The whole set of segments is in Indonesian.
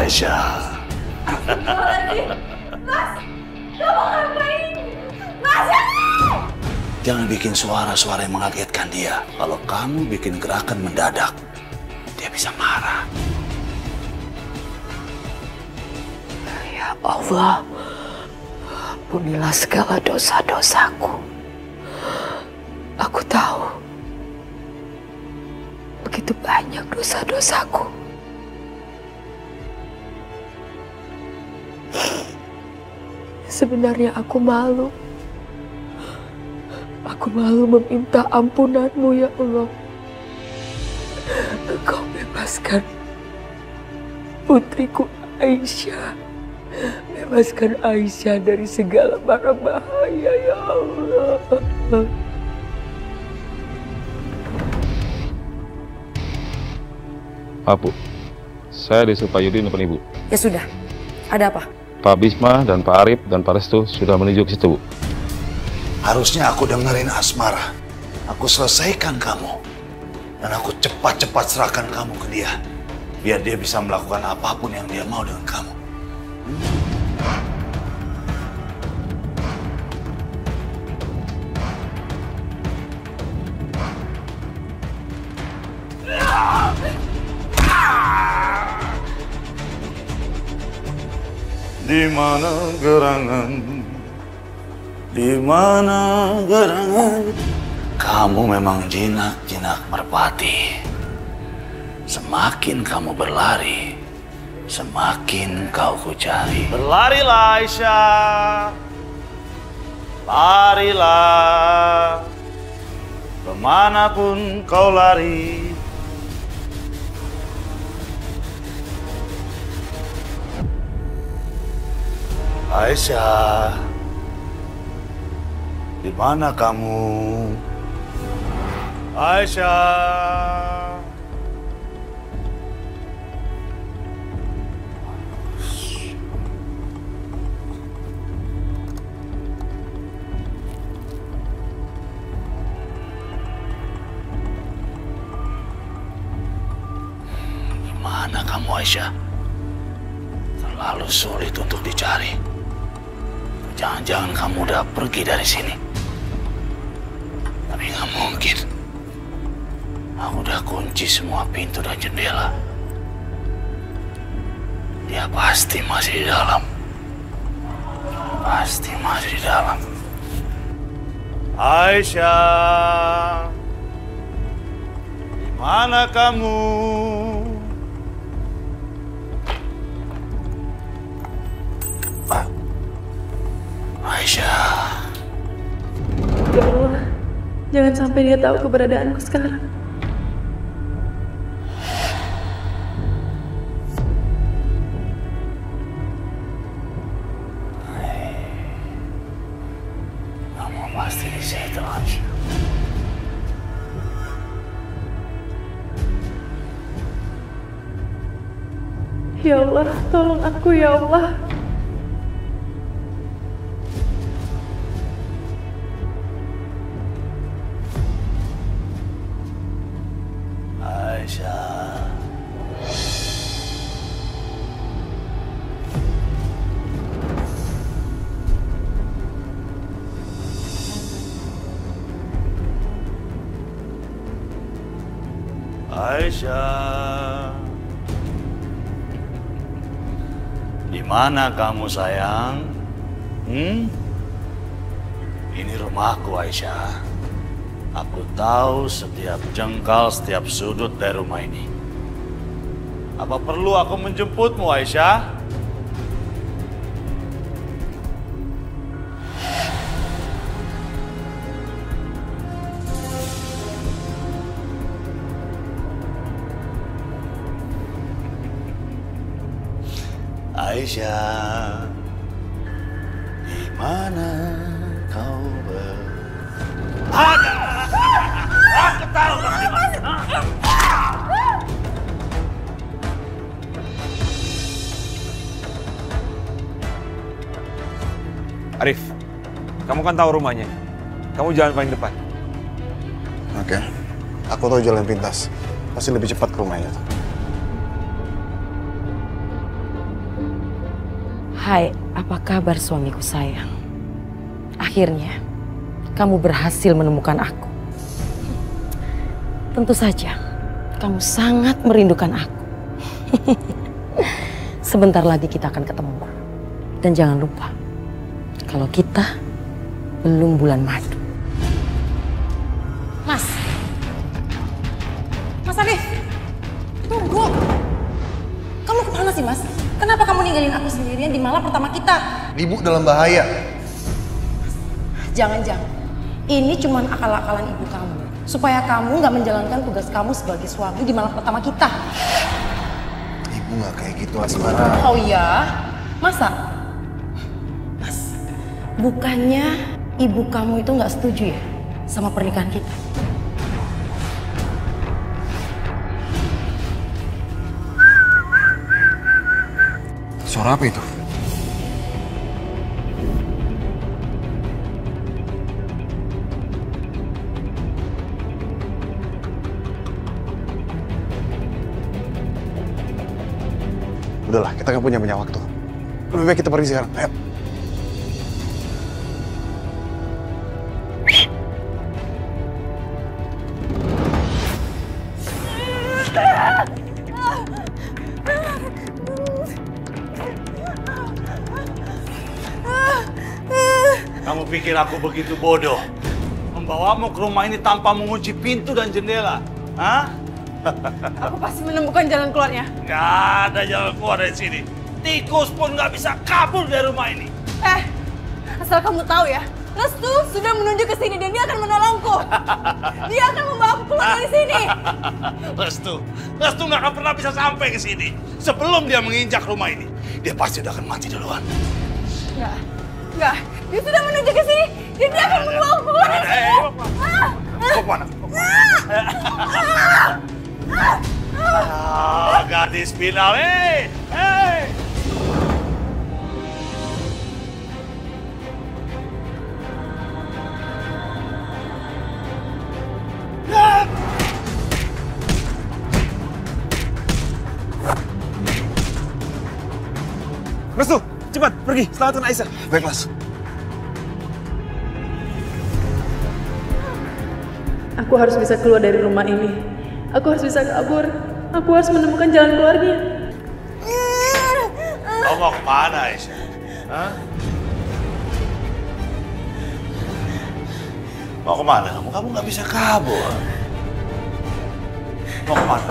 Aisyah. Mas, kamu ngapain? Mas! Jangan bikin suara-suara yang mengagetkan dia. Kalau kamu bikin gerakan mendadak, dia bisa marah. Ya Allah, ampunilah segala dosa-dosaku. Aku tahu begitu banyak dosa-dosaku. Sebenarnya aku malu. Aku malu meminta ampunanmu, ya Allah. Engkau bebaskan putriku Aisyah. Bebaskan Aisyah dari segala mara bahaya, ya Allah. Pak Bu, saya disuruh Pak Yudi nelfon Ibu. Ya sudah, ada apa? Pak Bisma dan Pak Arif dan Pak Restu sudah menuju ke situ, Bu. Harusnya aku dengerin Asmara. Aku selesaikan kamu. Dan aku cepat-cepat serahkan kamu ke dia. Biar dia bisa melakukan apapun yang dia mau dengan kamu. Di mana gerangan? Di mana gerangan? Kamu memang jinak-jinak merpati. Semakin kamu berlari, semakin kau kucari. Berlarilah Aisyah, larilah, kemanapun kau lari. Aisyah, di mana kamu? Aisyah. Di mana kamu, Aisyah? Terlalu sulit untuk dicari. Jangan-jangan kamu udah pergi dari sini. Tapi nggak mungkin. Aku udah kunci semua pintu dan jendela. Dia pasti masih di dalam. Pasti masih di dalam. Aisyah, di mana kamu? Aisyah. Ya Allah, jangan sampai dia tahu keberadaanku sekarang. Kamu pasti di situ, Aisyah. Ya Allah, tolong aku, ya Allah. Aisyah. Aisyah. Di mana kamu, sayang? Ini rumahku, Aisyah. Aku tahu setiap jengkal, setiap sudut dari rumah ini. Apa perlu aku menjemputmu, Aisyah? Aisyah, di mana kau berada? Aku tahu kau di mana. Arif, kamu kan tahu rumahnya. Kamu jalan paling depan. Oke, aku tahu jalan pintas. Pasti lebih cepat ke rumahnya. Hai, apa kabar suamiku sayang? Akhirnya, kamu berhasil menemukan aku. Tentu saja, kamu sangat merindukan aku. Sebentar lagi kita akan ketemu. Dan jangan lupa, kalau kita belum bulan madu. Mas! Mas Arif! Tunggu! Kamu kemana sih, Mas? Kenapa kamu ninggalin aku sendirian di malam pertama kita? Ibu dalam bahaya. Jangan-jangan, ini cuma akal-akalan ibu kamu. Supaya kamu nggak menjalankan tugas kamu sebagai suami di malam pertama kita. Ibu nggak kayak gitu, Asmara. Oh iya? Masa? Mas, bukannya ibu kamu itu nggak setuju ya sama pernikahan kita? Suara apa itu? Udahlah, kita nggak punya banyak waktu. Lebih baik kita pergi sekarang. Ayo. Kamu pikir aku begitu bodoh? Membawamu ke rumah ini tanpa mengunci pintu dan jendela? Hah? Aku pasti menemukan jalan keluarnya. Gak ada jalan keluar dari sini. Tikus pun gak bisa kabur dari rumah ini. Asal kamu tahu ya, Restu sudah menuju ke sini dan dia akan menolongku. Dia akan membawaku keluar dari sini. Restu gak akan pernah bisa sampai ke sini. Sebelum dia menginjak rumah ini, dia pasti udah akan mati duluan. Enggak. Dia sudah menuju ke sini dan dia akan membawaku keluar dari sini. Mau kemana? Gadis final, hei! Restu, cepat pergi, selamatkan Aisyah. Baik, Mas. Aku harus bisa keluar dari rumah ini. Aku harus bisa kabur. Aku harus menemukan jalan keluarnya. Kau mau kemana, Aisyah? Hah? Mau kemana kamu? Kamu nggak bisa kabur. Mau kemana?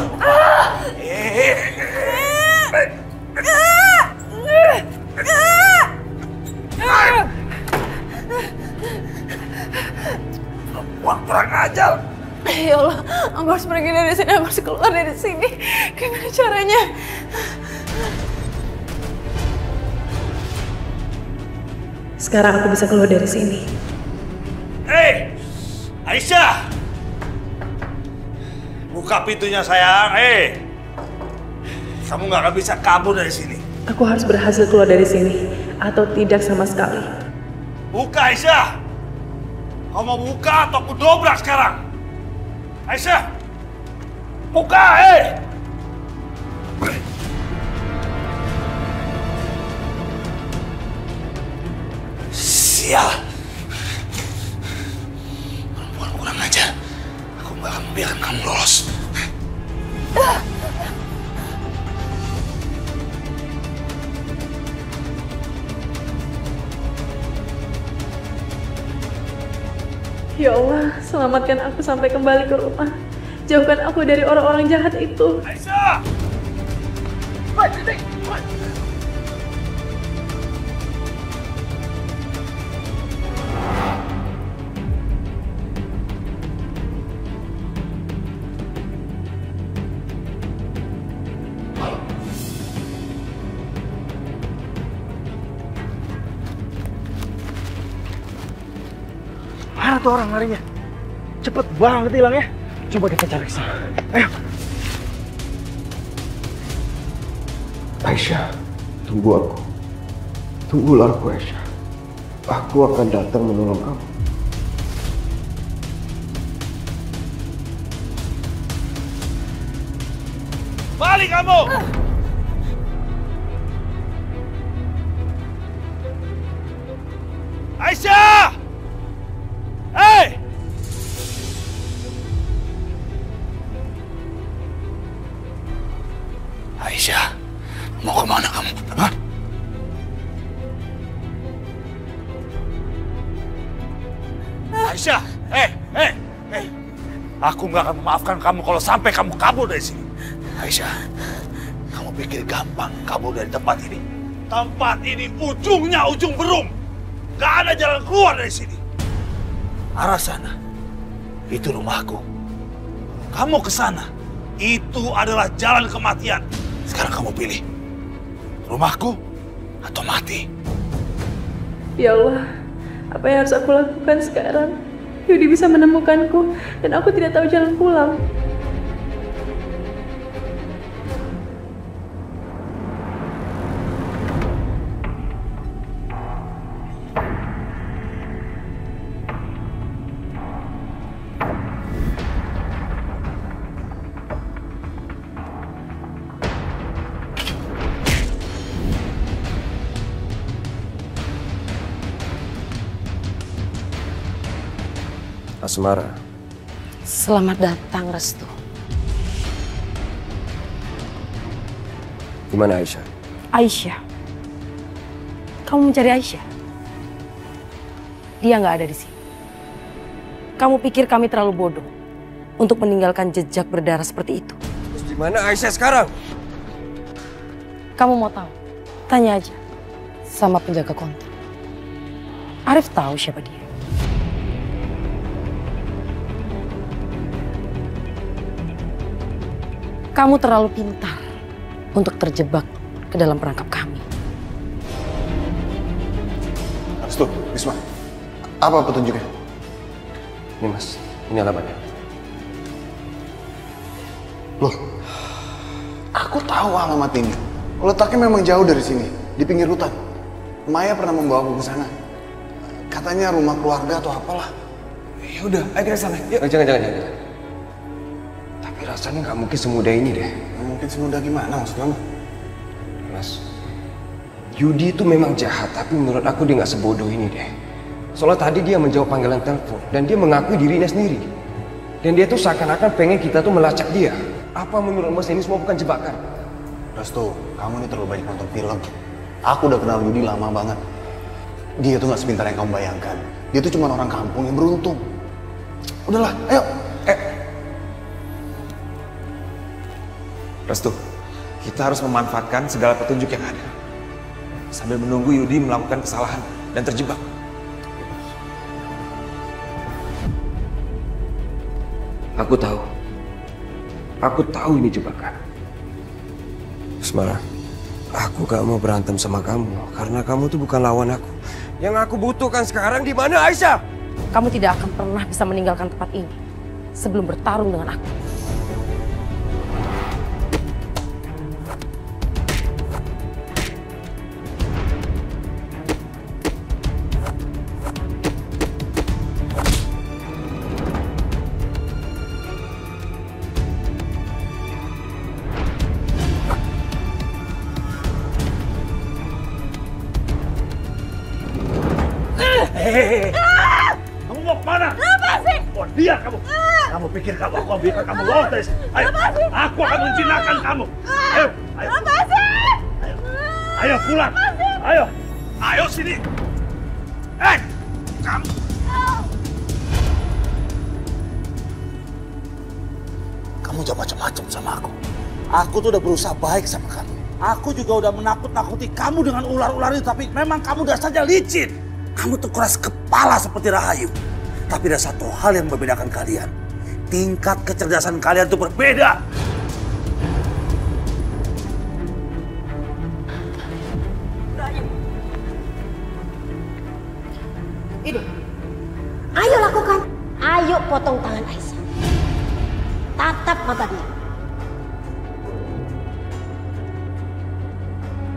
Perempuan kurang ajar. Ya Allah, aku harus pergi dari sini. Aku harus keluar dari sini. Gimana caranya? Sekarang aku bisa keluar dari sini. Hei, Aisyah! Buka pintunya, sayang. Hei, kamu nggak akan bisa kabur dari sini. Aku harus berhasil keluar dari sini. Atau tidak sama sekali. Buka, Aisyah! Kau mau buka atau aku dobrak sekarang? Aisyah! Buka, hei! Sial! Perempuan kurang ajar. Aku nggak akan membiarkan kamu lolos. Ya Allah, selamatkan aku sampai kembali ke rumah. Jauhkan aku dari orang-orang jahat itu. Aisyah! Mana tuh orang larinya? Cepet banget hilangnya. Coba kita cari sana. Ayo. Aisyah, tunggu aku. Tunggulah aku, Aisyah. Aku akan datang menolong kamu. Balik kamu! Aisyah, aku nggak akan memaafkan kamu kalau sampai kamu kabur dari sini. Aisyah, kamu pikir gampang kabur dari tempat ini? Tempat ini ujungnya ujung berung. Gak ada jalan keluar dari sini. Arah sana, itu rumahku. Kamu ke sana, itu adalah jalan kematian. Sekarang kamu pilih, rumahku atau mati. Ya Allah, apa yang harus aku lakukan sekarang? Yudi bisa menemukanku dan aku tidak tahu jalan pulang. Asmara. Selamat datang, Restu. Gimana Aisyah? Aisyah? Kamu mencari Aisyah? Dia nggak ada di sini. Kamu pikir kami terlalu bodoh untuk meninggalkan jejak berdarah seperti itu? Terus di mana Aisyah sekarang? Kamu mau tahu? Tanya aja sama penjaga konter. Arif tahu siapa dia. Kamu terlalu pintar untuk terjebak ke dalam perangkap kami. Restu, Bisma. Apa petunjuknya? Ini Mas, ini alamatnya. Loh, aku tahu alamat ini. Letaknya memang jauh dari sini, di pinggir hutan. Maya pernah membawa aku ke sana. Katanya rumah keluarga atau apalah. Ya udah, ayo kita sana. Yuk. Jangan. Tapi rasanya nggak mungkin semudah ini deh. Nggak mungkin semudah gimana maksud kamu? Mas, Yudi itu memang jahat, tapi menurut aku dia nggak sebodoh ini deh. Soalnya tadi dia menjawab panggilan telepon dan dia mengakui dirinya sendiri. Dan dia tuh seakan-akan pengen kita tuh melacak dia. Apa menurut Mas ini semua bukan jebakan? Restu, kamu ini terlalu banyak nonton film. Aku udah kenal Yudi lama banget. Dia tuh nggak sepintar yang kamu bayangkan. Dia tuh cuma orang kampung yang beruntung. Udahlah, ayo. Restu, kita harus memanfaatkan segala petunjuk yang ada. Sambil menunggu Yudi melakukan kesalahan dan terjebak. Aku tahu ini jebakan. Asmara, aku gak mau berantem sama kamu karena kamu tuh bukan lawan aku. Yang aku butuhkan sekarang di mana Aisyah? Kamu tidak akan pernah bisa meninggalkan tempat ini sebelum bertarung dengan aku. Kamu mau kemana? Lepasin! Oh, dia kamu. Kamu pikir kamu aku biarkan kamu lolos dari sini? Ayo, aku akan menjinakkan kamu. Ayo. Lepasin! Ayo pulang. Ayo sini. Kamu. Kamu jangan macam-macam sama aku. Aku tuh udah berusaha baik sama kamu. Aku juga udah menakut-nakuti kamu dengan ular-ular itu, tapi memang kamu udah saja licin. Kamu tuh keras kepala seperti Rahayu. Tapi ada satu hal yang membedakan kalian. Tingkat kecerdasan kalian tuh berbeda. Ini. Ayo lakukan. Ayo potong tangan Aisyah. Tatap mata dia.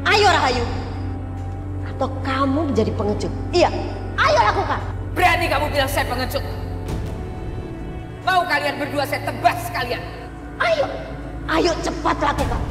Ayo Rahayu. Atau kamu menjadi pengecut. Iya, ayo lakukan. Berani kamu bilang saya pengecut? Mau kalian berdua saya tebas sekalian? Ayo cepat lakukan.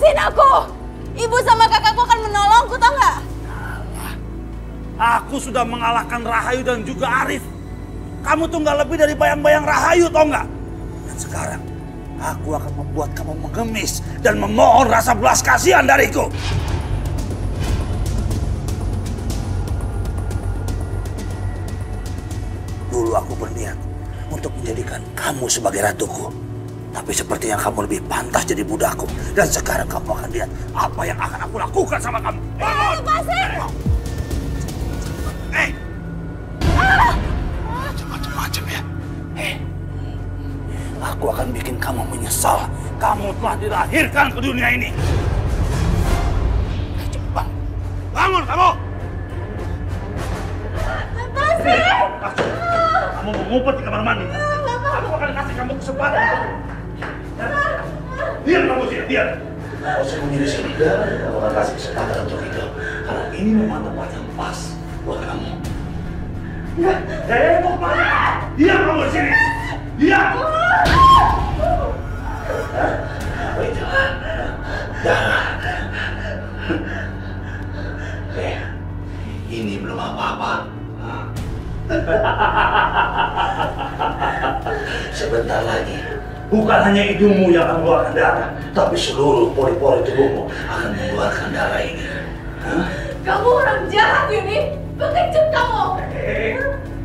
Lepasin aku! Ibu sama kakakku akan menolongku, tau nggak? Aku sudah mengalahkan Rahayu dan juga Arif. Kamu tuh nggak lebih dari bayang-bayang Rahayu, tau nggak? Dan sekarang, aku akan membuat kamu mengemis dan memohon rasa belas kasihan dariku. Dulu aku berniat untuk menjadikan kamu sebagai ratuku. Tapi sepertinya kamu lebih pantas jadi budakku. Dan sekarang kamu akan lihat apa yang akan aku lakukan sama kamu. Lepasin! Macam-macam ya. Aku akan bikin kamu menyesal. Kamu telah dilahirkan ke dunia ini. Cepat. Bangun kamu! Lepasin! Kamu mau ngumpet di kamar mandi? Aku akan kasih kamu kesempatan. Diam kamu sini, diam. Kau sembunyi di sini. Aku akan kasih kesempatan untuk itu. Karena ini memang tempat yang pas buat kamu. Mau kemana? Diam kamu di sini. Diam. Apa itu? Darah. Ini belum apa-apa. Sebentar lagi, bukan hanya hidungmu yang akan mengeluarkan darah, tapi seluruh pori-pori tubuhmu akan mengeluarkan darah ini. Kamu orang jahat, Yuni! Pengecut kamu!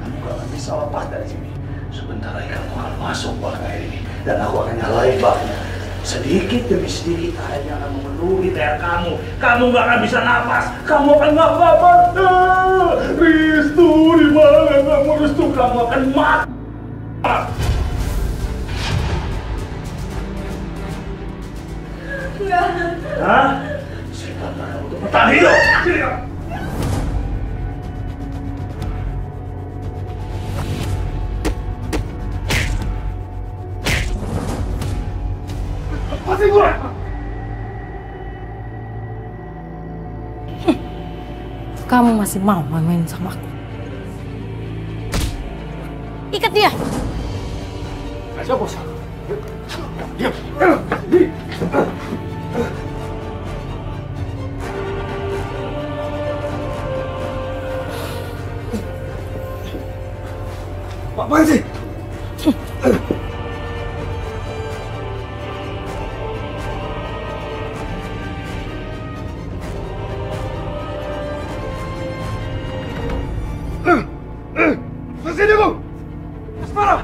Kamu gak akan bisa lepas dari sini. Sebentar lagi kamu akan masuk bak air ini, dan aku akan nyalain baknya. Sedikit demi sedikit airnya akan memenuhi leher kamu. Kamu gak akan bisa napas. Kamu akan gak kabar. Ristu, di mana kamu, Ristu? Kamu akan mati. Enggak. Hah? Setan kamu untuk bertahan hidup. Sini kamu. Lepasin gue! Kamu masih mau main sama aku? Ikat dia! Ayo, bos. Diam. Apaan sih? Sini kamu! Asmara!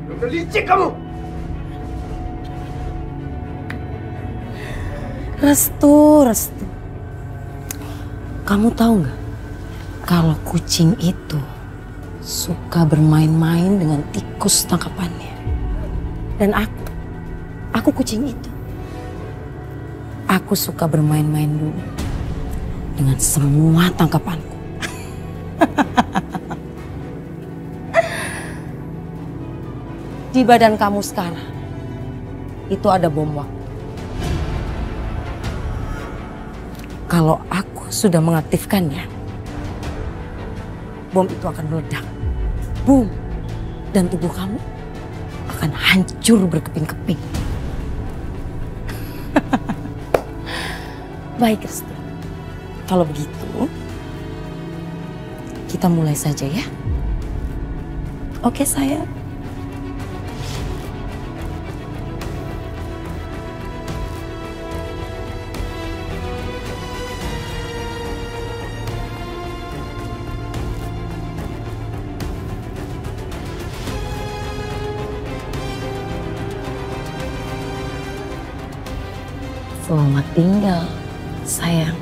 Udah licik kamu! Restu. Kamu tahu nggak? Kalau kucing itu suka bermain-main dengan tikus tangkapannya. Dan aku kucing itu. Aku suka bermain-main dulu dengan semua tangkapanku. Di badan kamu sekarang itu ada bom waktu. Kalau aku sudah mengaktifkannya, bom itu akan meledak. Boom. Dan tubuh kamu akan hancur berkeping-keping. Baik, Restu. Kalau begitu, kita mulai saja ya. Oke, sayang. Selamat tinggal, sayang.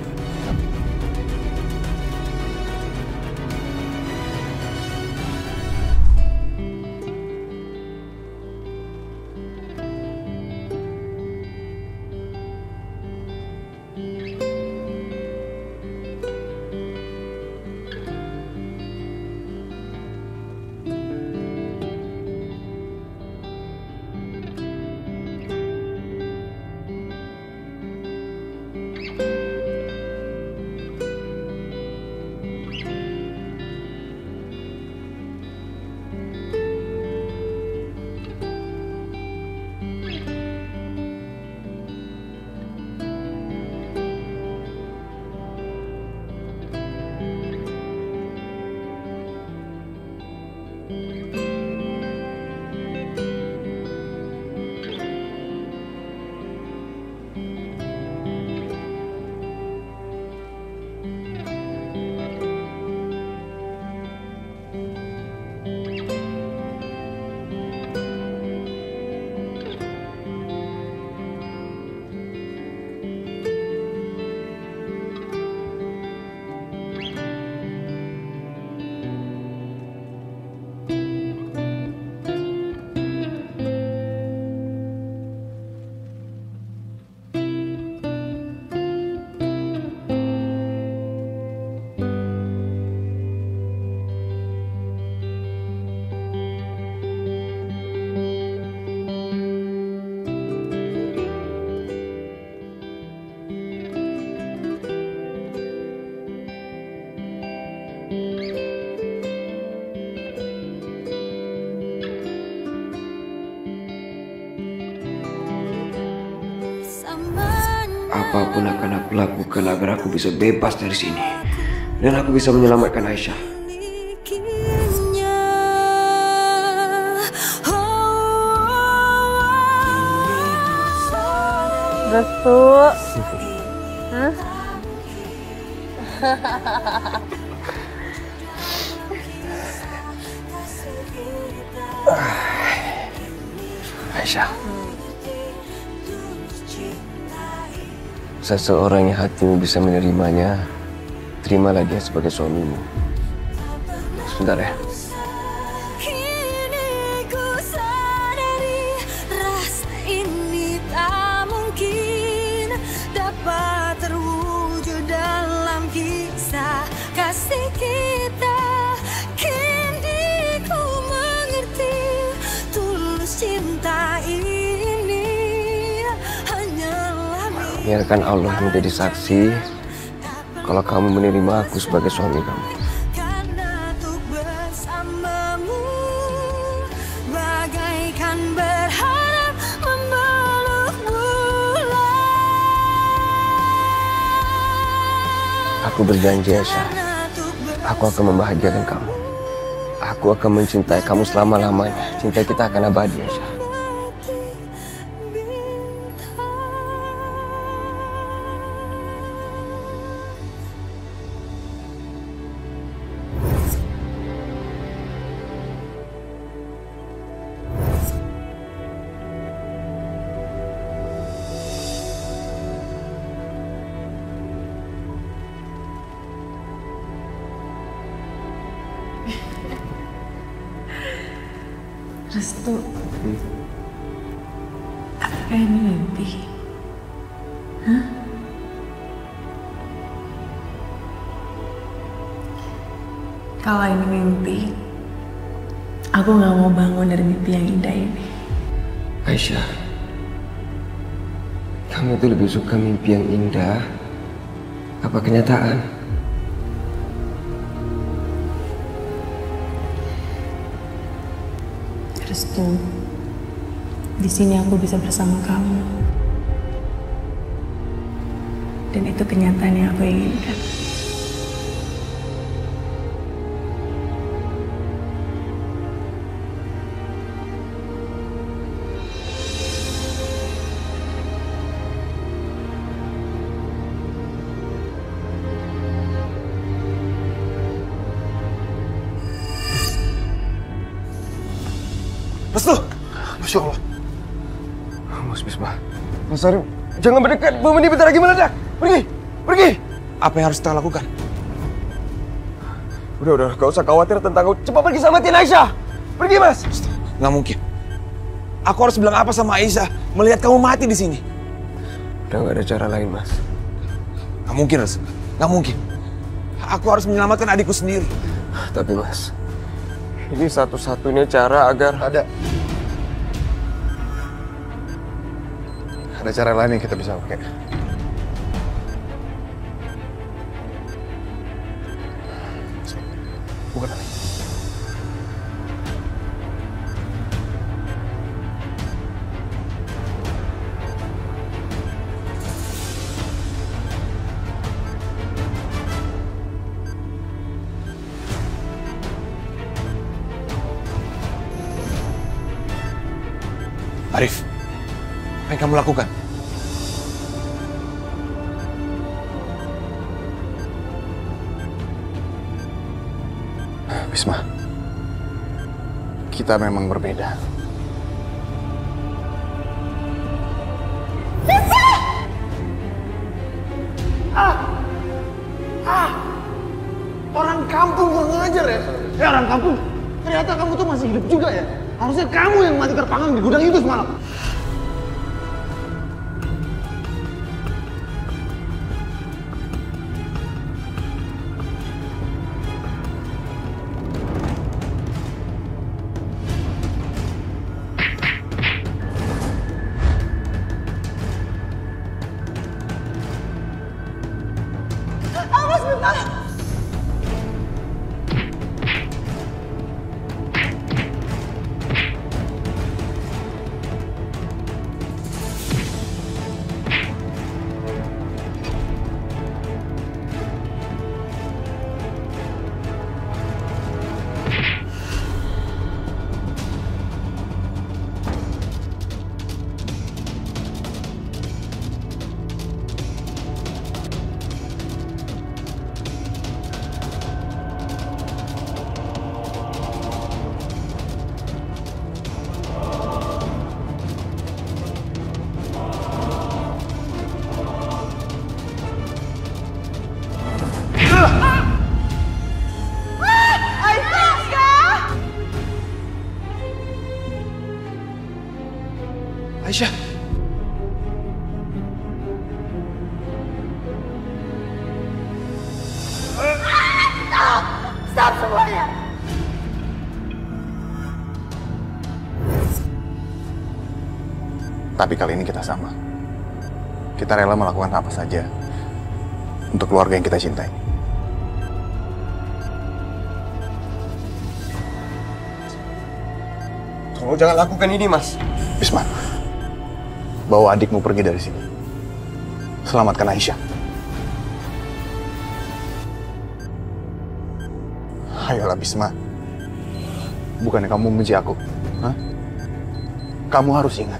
apapun akan aku lakukan agar aku bisa bebas dari sini. Dan aku bisa menyelamatkan Aisyah. Restu. Hah? Aisyah, seseorang yang hatimu bisa menerimanya, terimalah dia sebagai suamimu. Sebentar ya. Biarkan Allah menjadi saksi kalau kamu menerima aku sebagai suami kamu. Aku berjanji, Aisyah, aku akan membahagiakan kamu. Aku akan mencintai kamu selama-lamanya. Cinta kita akan abadi, Aisyah. Restu, apakah ini mimpi? Hah? Kalau ini mimpi, aku gak mau bangun dari mimpi yang indah ini. Aisyah, kamu tuh lebih suka mimpi yang indah apa kenyataan? Restu, di sini aku bisa bersama kamu, dan itu kenyataan yang aku inginkan. Restu! Masya Allah. Mas Bisma. Mas Arif, jangan mendekat. Bom ini bentar lagi meledak. Pergi! Pergi! Apa yang harus kita lakukan? Udah, gak usah khawatir tentang aku. Cepat pergi selamatin Aisyah. Pergi, Mas. Nggak mungkin. Aku harus bilang apa sama Aisyah melihat kamu mati di sini? Udah gak ada cara lain, Mas. Nggak mungkin, Restu. Nggak mungkin. Aku harus menyelamatkan adikku sendiri. Tapi, Mas, ini satu-satunya cara agar... Ada cara lain yang kita bisa pakai. Bukan. Arif, apa yang kamu lakukan? Bisma, kita memang berbeda. Orang kampung kurang ngajar ya? Orang kampung, ternyata kamu tuh masih hidup juga ya? Harusnya kamu yang mati terpanggang di gudang itu semalam. Awas, bentar! stop semuanya. Tapi kali ini kita sama. Kita rela melakukan apa saja untuk keluarga yang kita cintai. Tolong jangan lakukan ini, Mas. Bisma, bawa adikmu pergi dari sini. Selamatkan Aisyah. Ayolah Bisma. Bukannya kamu membenci aku? Hah? Kamu harus ingat,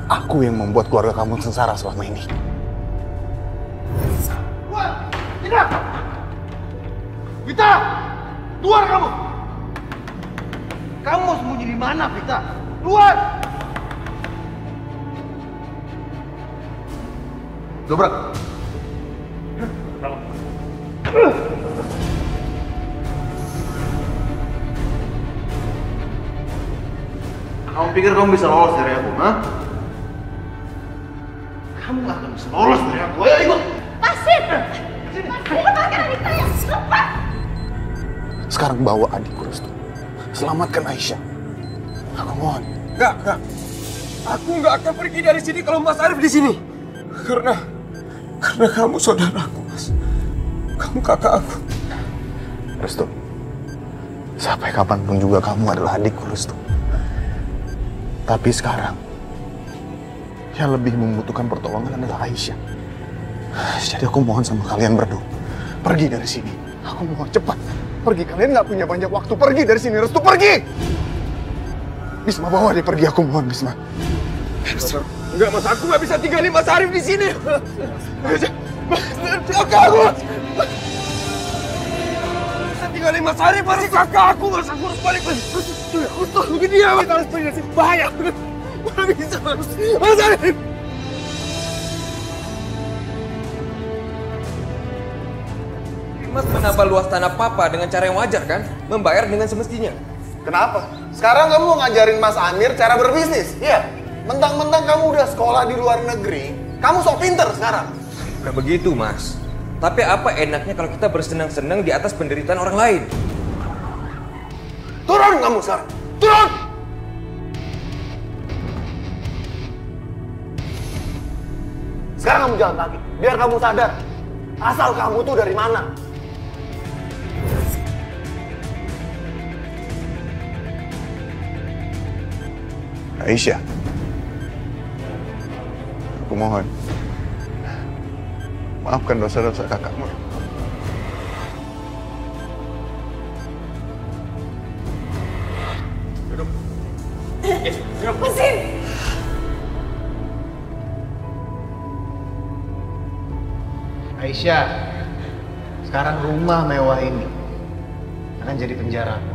aku yang membuat keluarga kamu sengsara selama ini. Keluar! Tidak! Vita! Keluar kamu! Kamu mau sembunyi di mana, Vita? Keluar! Dobrak. Kamu pikir kamu bisa lolos dari aku, ha? Kamu gak akan bisa lolos dari aku. Ayo ikut! Lepasin! Lepaskan adik saya! Lepas! Sekarang bawa adikku Restu. Selamatkan Aisyah. Aku mohon. Enggak. Aku nggak akan pergi dari sini kalau Mas Arif di sini. Karena kamu saudaraku, Mas. Kamu kakak aku. Restu, sampai kapanpun juga kamu adalah adikku, Restu. Tapi sekarang, yang lebih membutuhkan pertolongan adalah Aisyah. Jadi aku mohon sama kalian berdua, pergi dari sini. Aku mohon cepat, pergi. Kalian nggak punya banyak waktu. Pergi dari sini, Restu, pergi! Bisma, bawa dia pergi. Aku mohon, Bisma. Enggak, Mas. Aku nggak bisa tinggalin Mas Arif di sini. Kakak aku! Bisa tinggalin Mas Arif, masih kakak aku. Mas, aku harus balik lagi. Tolong dia, Mas. Harus pergi dari sini. Bahaya. Nggak bisa, Mas Arif! Mas menambah luas tanah Papa dengan cara yang wajar, kan? Membayar dengan semestinya. Kenapa? Sekarang kamu mau ngajarin Mas Amir cara berbisnis? Iya. Mentang-mentang kamu udah sekolah di luar negeri, kamu sok pinter sekarang. Bukan begitu, Mas. Tapi apa enaknya kalau kita bersenang-senang di atas penderitaan orang lain? Turun kamu sekarang! Turun! Sekarang kamu jalan kaki, biar kamu sadar. Asal kamu tuh dari mana? Aisyah, aku mohon, maafkan dosa-dosa kakakmu. Duduk. Lepasin! Aisyah, sekarang rumah mewah ini akan jadi penjaramu.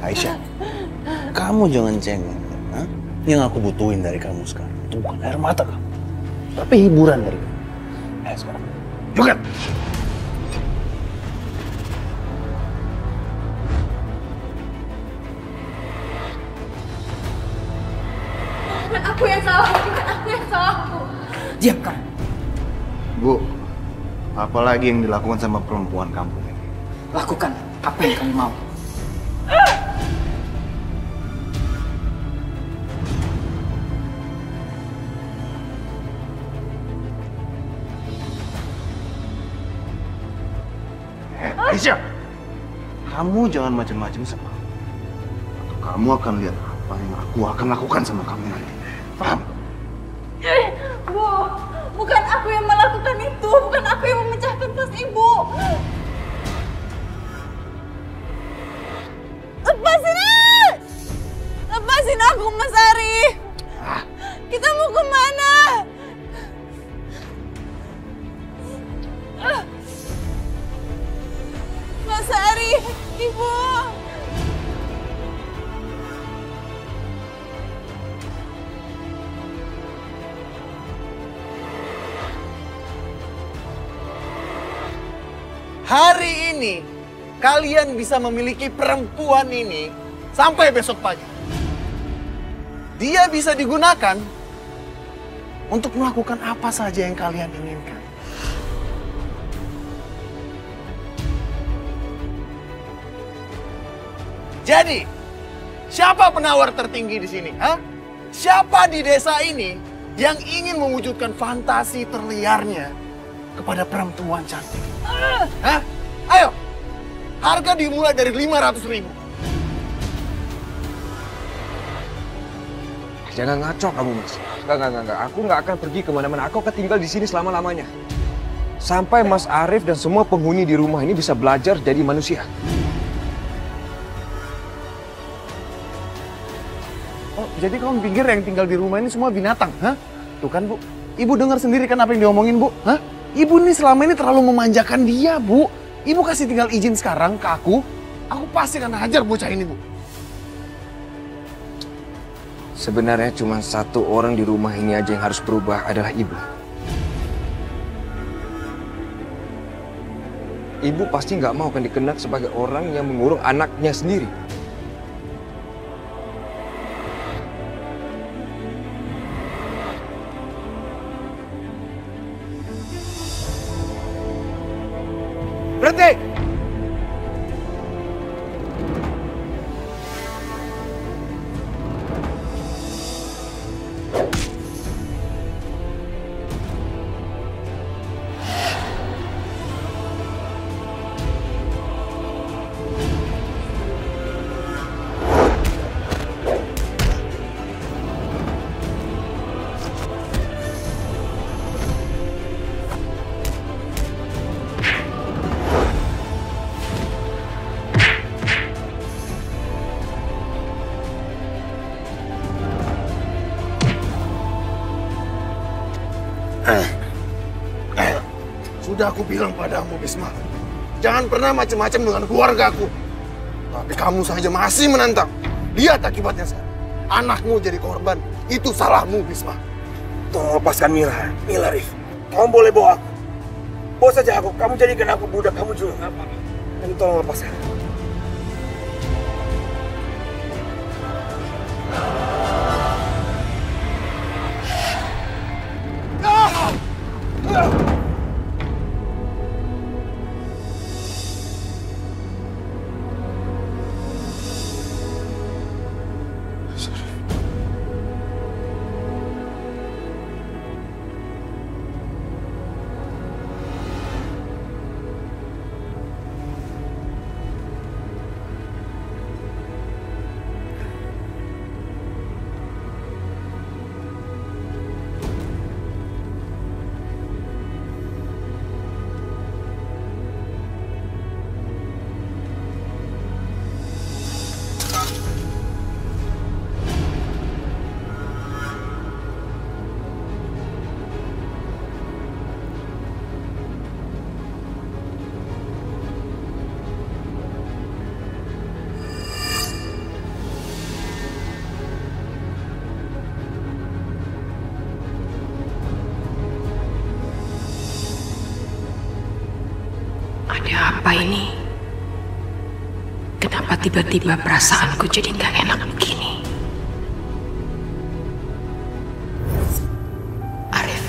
Aisyah, kamu jangan cengeng. Hah? Yang aku butuhin dari kamu sekarang itu bukan air mata kamu, tapi hiburan dari kamu. Ayo sekarang, juga. Bukan aku yang salah, bukan aku yang salah. Diam kamu. Bu, apalagi yang dilakukan sama perempuan kampung ini? Lakukan apa yang kamu mau. Aisyah, kamu jangan macam-macam sama aku. Atau kamu akan lihat apa yang aku akan lakukan sama kamu nanti. Paham? Bu, bukan aku yang melakukan itu, bukan aku yang memecahkan tas ibu. Lepasin! Lepasin aku, Mas Ari. Kita mau kemana? Mas Ari, Ibu. ini kalian bisa memiliki perempuan ini sampai besok pagi. Dia bisa digunakan untuk melakukan apa saja yang kalian inginkan. Jadi, siapa penawar tertinggi di sini? Siapa di desa ini yang ingin mewujudkan fantasi terliarnya kepada perempuan cantik? Ayo, harga dimulai dari 500.000. Jangan ngaco kamu, Mas. Enggak. Aku nggak akan pergi kemana-mana. Aku akan tinggal di sini selama-lamanya. Sampai Mas Arif dan semua penghuni di rumah ini bisa belajar jadi manusia. Oh, jadi kamu pikir yang tinggal di rumah ini semua binatang? Tuh kan, Bu. Ibu dengar sendiri kan apa yang diomongin, Bu? Ibu ini selama ini terlalu memanjakan dia, Bu. Ibu kasih tinggal izin sekarang ke aku pasti akan hajar bocah ini, Bu. Sebenarnya cuma satu orang di rumah ini aja yang harus berubah, adalah Ibu. Ibu pasti nggak mau kan dikenal sebagai orang yang mengurung anaknya sendiri. Berhenti! Sudah aku bilang padamu, Bisma. Jangan pernah macam-macam dengan keluargaku. Tapi kamu saja masih menantang. Lihat akibatnya sekarang. Anakmu jadi korban. Itu salahmu, Bisma. Tolong lepaskan Mila. Mila, Rif. Kamu boleh bawa aku. Bawa saja aku. Kamu jadikan aku budak kamu juga. Dan tolong lepaskan. Apa ini? Kenapa tiba-tiba perasaanku jadi gak enak begini? Arif,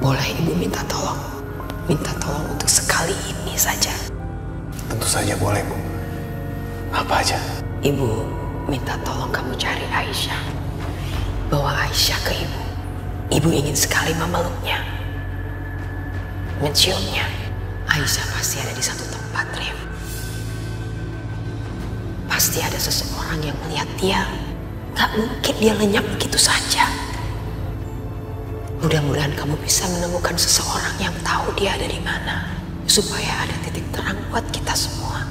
boleh Ibu minta tolong? Minta tolong untuk sekali ini saja. Tentu saja boleh, Bu. Apa aja? Ibu minta tolong kamu cari Aisyah. Bawa Aisyah ke Ibu. Ibu ingin sekali memeluknya, menciumnya. Aisyah pasti ada di satu tempat, Rif. Pasti ada seseorang yang melihat dia. Gak mungkin dia lenyap begitu saja. Mudah-mudahan kamu bisa menemukan seseorang yang tahu dia ada di mana. Supaya ada titik terang buat kita semua.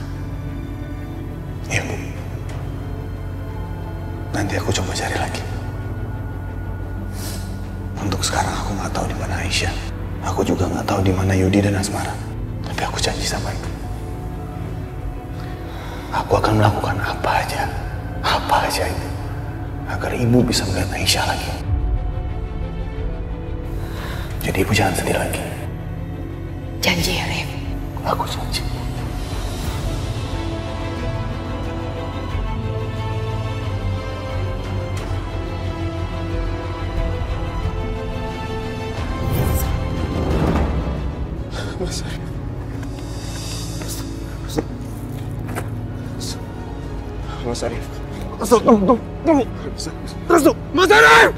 Iya, Bu. Nanti aku coba cari lagi. Untuk sekarang aku nggak tahu di mana Aisyah. Aku juga nggak tahu di mana Yudi dan Asmara. Tapi aku janji sama Ibu. Aku akan melakukan apa aja itu, agar Ibu bisa melihat Aisyah lagi. Jadi Ibu jangan sedih lagi. Janji ya, Rif. Aku janji. Mas Arif. Mas Arif. Tunggu. Terus tuh, Mas Arif!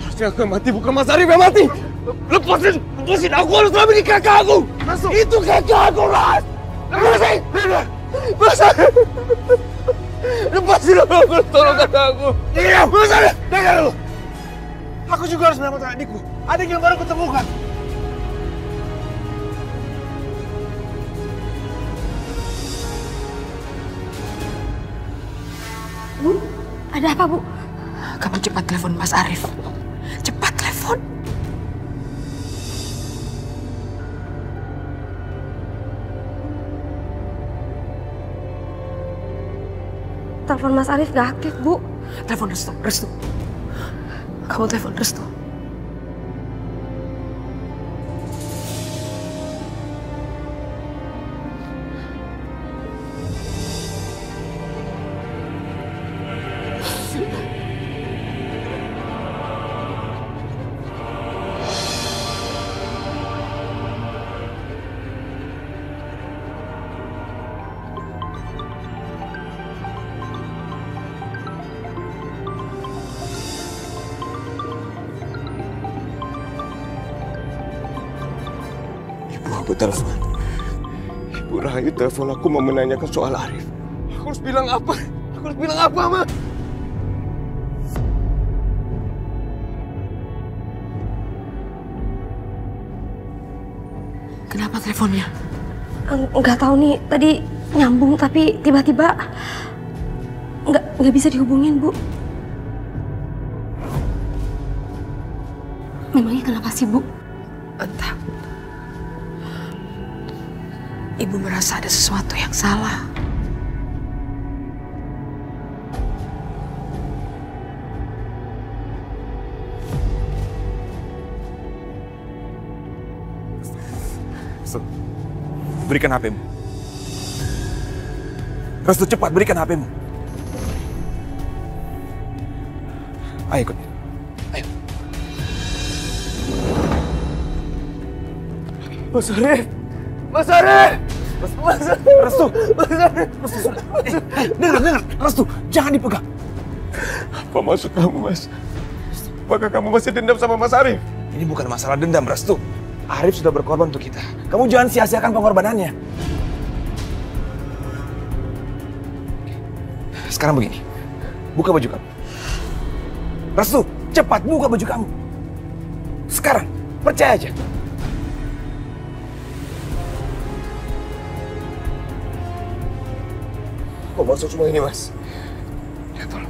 Harusnya aku yang mati, bukan Mas Arif yang mati. Lepasin, aku harus selamatin kakak aku. Itu kakak aku, Mas. Lepasin, Mas Arif. Lepasin aku, tolong kakak aku. Iya, Mas Arif, dengar dulu. Aku juga harus menyelamatkan adikku. Adik yang baru kutemukan. Bu, ada apa, Bu? Kamu cepat telepon Mas Arif. Cepat telepon. Telepon Mas Arif gak aktif, Bu. Telepon Restu. Kamu telepon Restu. Aku telepon. Ibu Rahayu telepon aku mau menanyakan soal Arif. Aku harus bilang apa? Ma? Kenapa teleponnya? Nggak tahu nih, tadi nyambung tapi tiba-tiba nggak bisa dihubungin, Bu. Memangnya kenapa sih, Bu? Entah. Ibu merasa ada sesuatu yang salah. Restu, berikan HP-mu. Restu, cepat berikan HP-mu. Ayo ikut. Ayo. Mas Arif! Mas Arif! Restu! Restu, sudah. Dengar. Restu, jangan dipegang. Apa maksud kamu, Mas? Apakah kamu masih dendam sama Mas Arif? Ini bukan masalah dendam, Restu. Arif sudah berkorban untuk kita. Kamu jangan sia-siakan pengorbanannya. Sekarang begini. Buka baju kamu. Restu, cepat buka baju kamu. Sekarang, percaya aja. Kok maksud semua ini, Mas? Ya, tolong.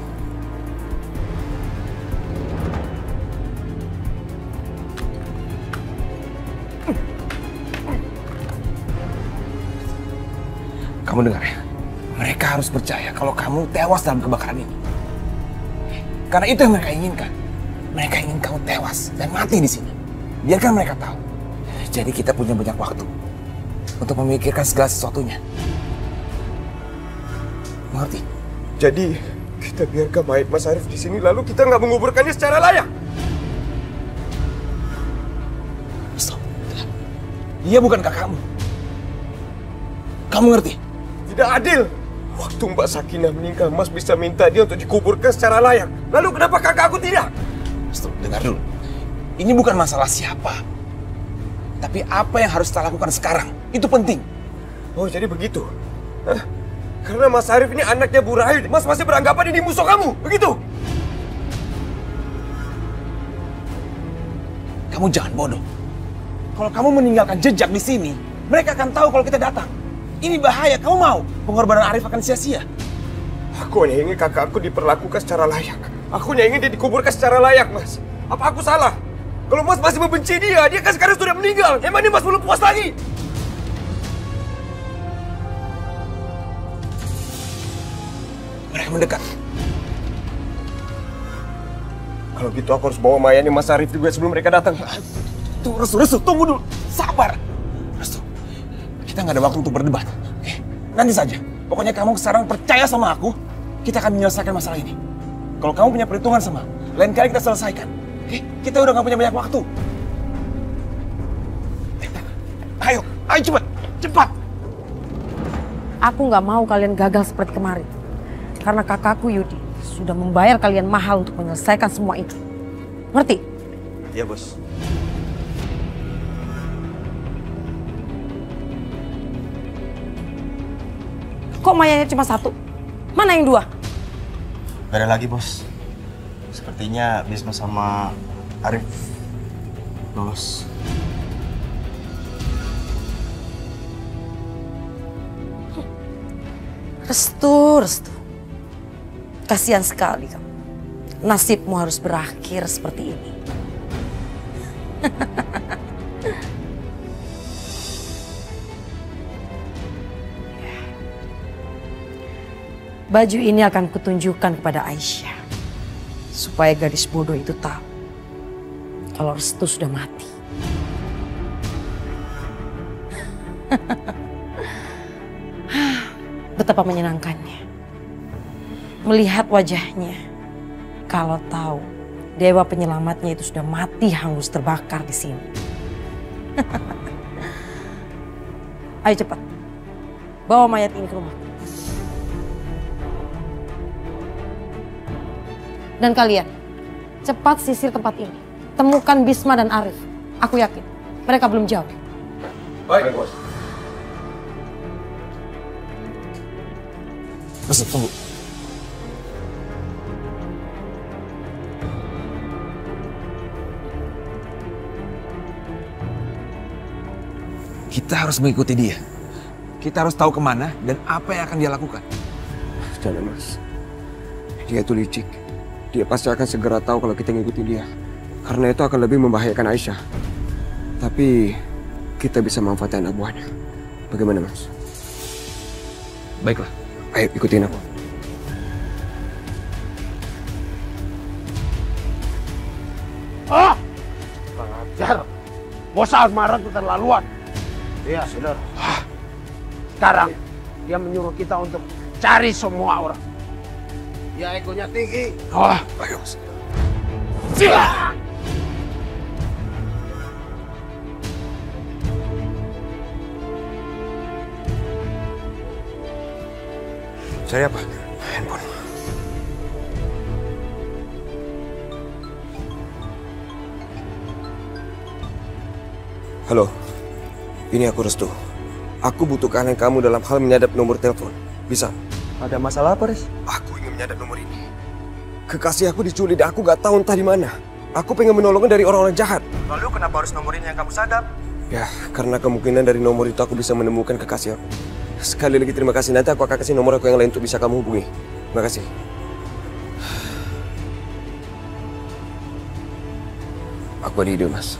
Kamu dengar ya? Mereka harus percaya kalau kamu tewas dalam kebakaran ini. Karena itu yang mereka inginkan. Mereka ingin kamu tewas dan mati di sini. Biarkan mereka tahu. Jadi kita punya banyak waktu untuk memikirkan segala sesuatunya. Mengerti? Jadi kita biarkan mayat Mas Arif di sini lalu kita nggak menguburkannya secara layak. Stop. Dia bukan kakakmu. Kamu ngerti? Tidak adil. Waktu Mbak Sakinah meninggal, Mas bisa minta dia untuk dikuburkan secara layak. Lalu kenapa kakak aku tidak? Stop, dengar dulu. Ini bukan masalah siapa. Tapi apa yang harus kita lakukan sekarang. Itu penting. Oh, jadi begitu? Hah? Karena Mas Arif ini anaknya Bu Rahayu, Mas masih beranggapan ini musuh kamu, begitu? Kamu jangan bodoh. Kalau kamu meninggalkan jejak di sini, mereka akan tahu kalau kita datang. Ini bahaya, kamu mau pengorbanan Arif akan sia-sia. Aku hanya ingin kakak aku diperlakukan secara layak. Aku hanya ingin dia dikuburkan secara layak, Mas. Apa aku salah? Kalau Mas masih membenci dia kan sekarang sudah meninggal. Emangnya Mas belum puas lagi? Mereka mendekat. Kalau gitu aku harus bawa mayatnya Mas Arif juga sebelum mereka datang. Restu, tunggu dulu. Sabar. Restu, Kita nggak ada waktu untuk berdebat. Oke? Nanti saja. Pokoknya kamu sekarang percaya sama aku, kita akan menyelesaikan masalah ini. Kalau kamu punya perhitungan sama, lain kali kita selesaikan. Oke? Kita udah nggak punya banyak waktu. Ayo cepat, cepat. Aku nggak mau kalian gagal seperti kemarin. Karena kakakku Yudi sudah membayar kalian mahal untuk menyelesaikan semua itu. Ngerti? Iya, Bos. Kok mayanya cuma satu? Mana yang dua? Gak ada lagi, Bos. Sepertinya Bisma sama Arif lolos. Restu. Kasihan sekali kamu. Nasibmu harus berakhir seperti ini. Baju ini akan kutunjukkan kepada Aisyah. Supaya gadis bodoh itu tahu kalau Restu sudah mati. Betapa menyenangkannya melihat wajahnya kalau tahu dewa penyelamatnya itu sudah mati hangus terbakar di sini. Ayo cepat, bawa mayat ini ke rumah. Dan kalian, cepat sisir tempat ini. Temukan Bisma dan Arif. Aku yakin mereka belum jauh. Baik, Bos. Bos, tunggu. Kita harus mengikuti dia. Kita harus tahu kemana dan apa yang akan dia lakukan. Jangan, Mas. Dia itu licik. Dia pasti akan segera tahu kalau kita ngikutin dia. Karena itu akan lebih membahayakan Aisyah. Tapi kita bisa manfaatkan abuannya. Bagaimana, Mas? Baiklah. Ayo ikutin aku. Ajar. Bos Almaran keterlaluan. Iya, saudara. Sekarang dia menyuruh kita untuk cari semua orang. Dia egonya tinggi. Ayo. Sila! Cari apa? Handphone. Halo, ini aku Restu. Aku butuh kehadiran kamu dalam hal menyadap nomor telepon. Bisa? Ada masalah apa, Riz? Aku ingin menyadap nomor ini. Kekasih aku diculik dan aku gak tahu entah di mana. Aku pengen menolongnya dari orang-orang jahat. Lalu kenapa harus nomor ini yang kamu sadap? Ya, karena kemungkinan dari nomor itu aku bisa menemukan kekasih aku. Sekali lagi terima kasih. Nanti aku akan kasih nomor aku yang lain untuk bisa kamu hubungi. Terima kasih. Aku ada ide, Mas.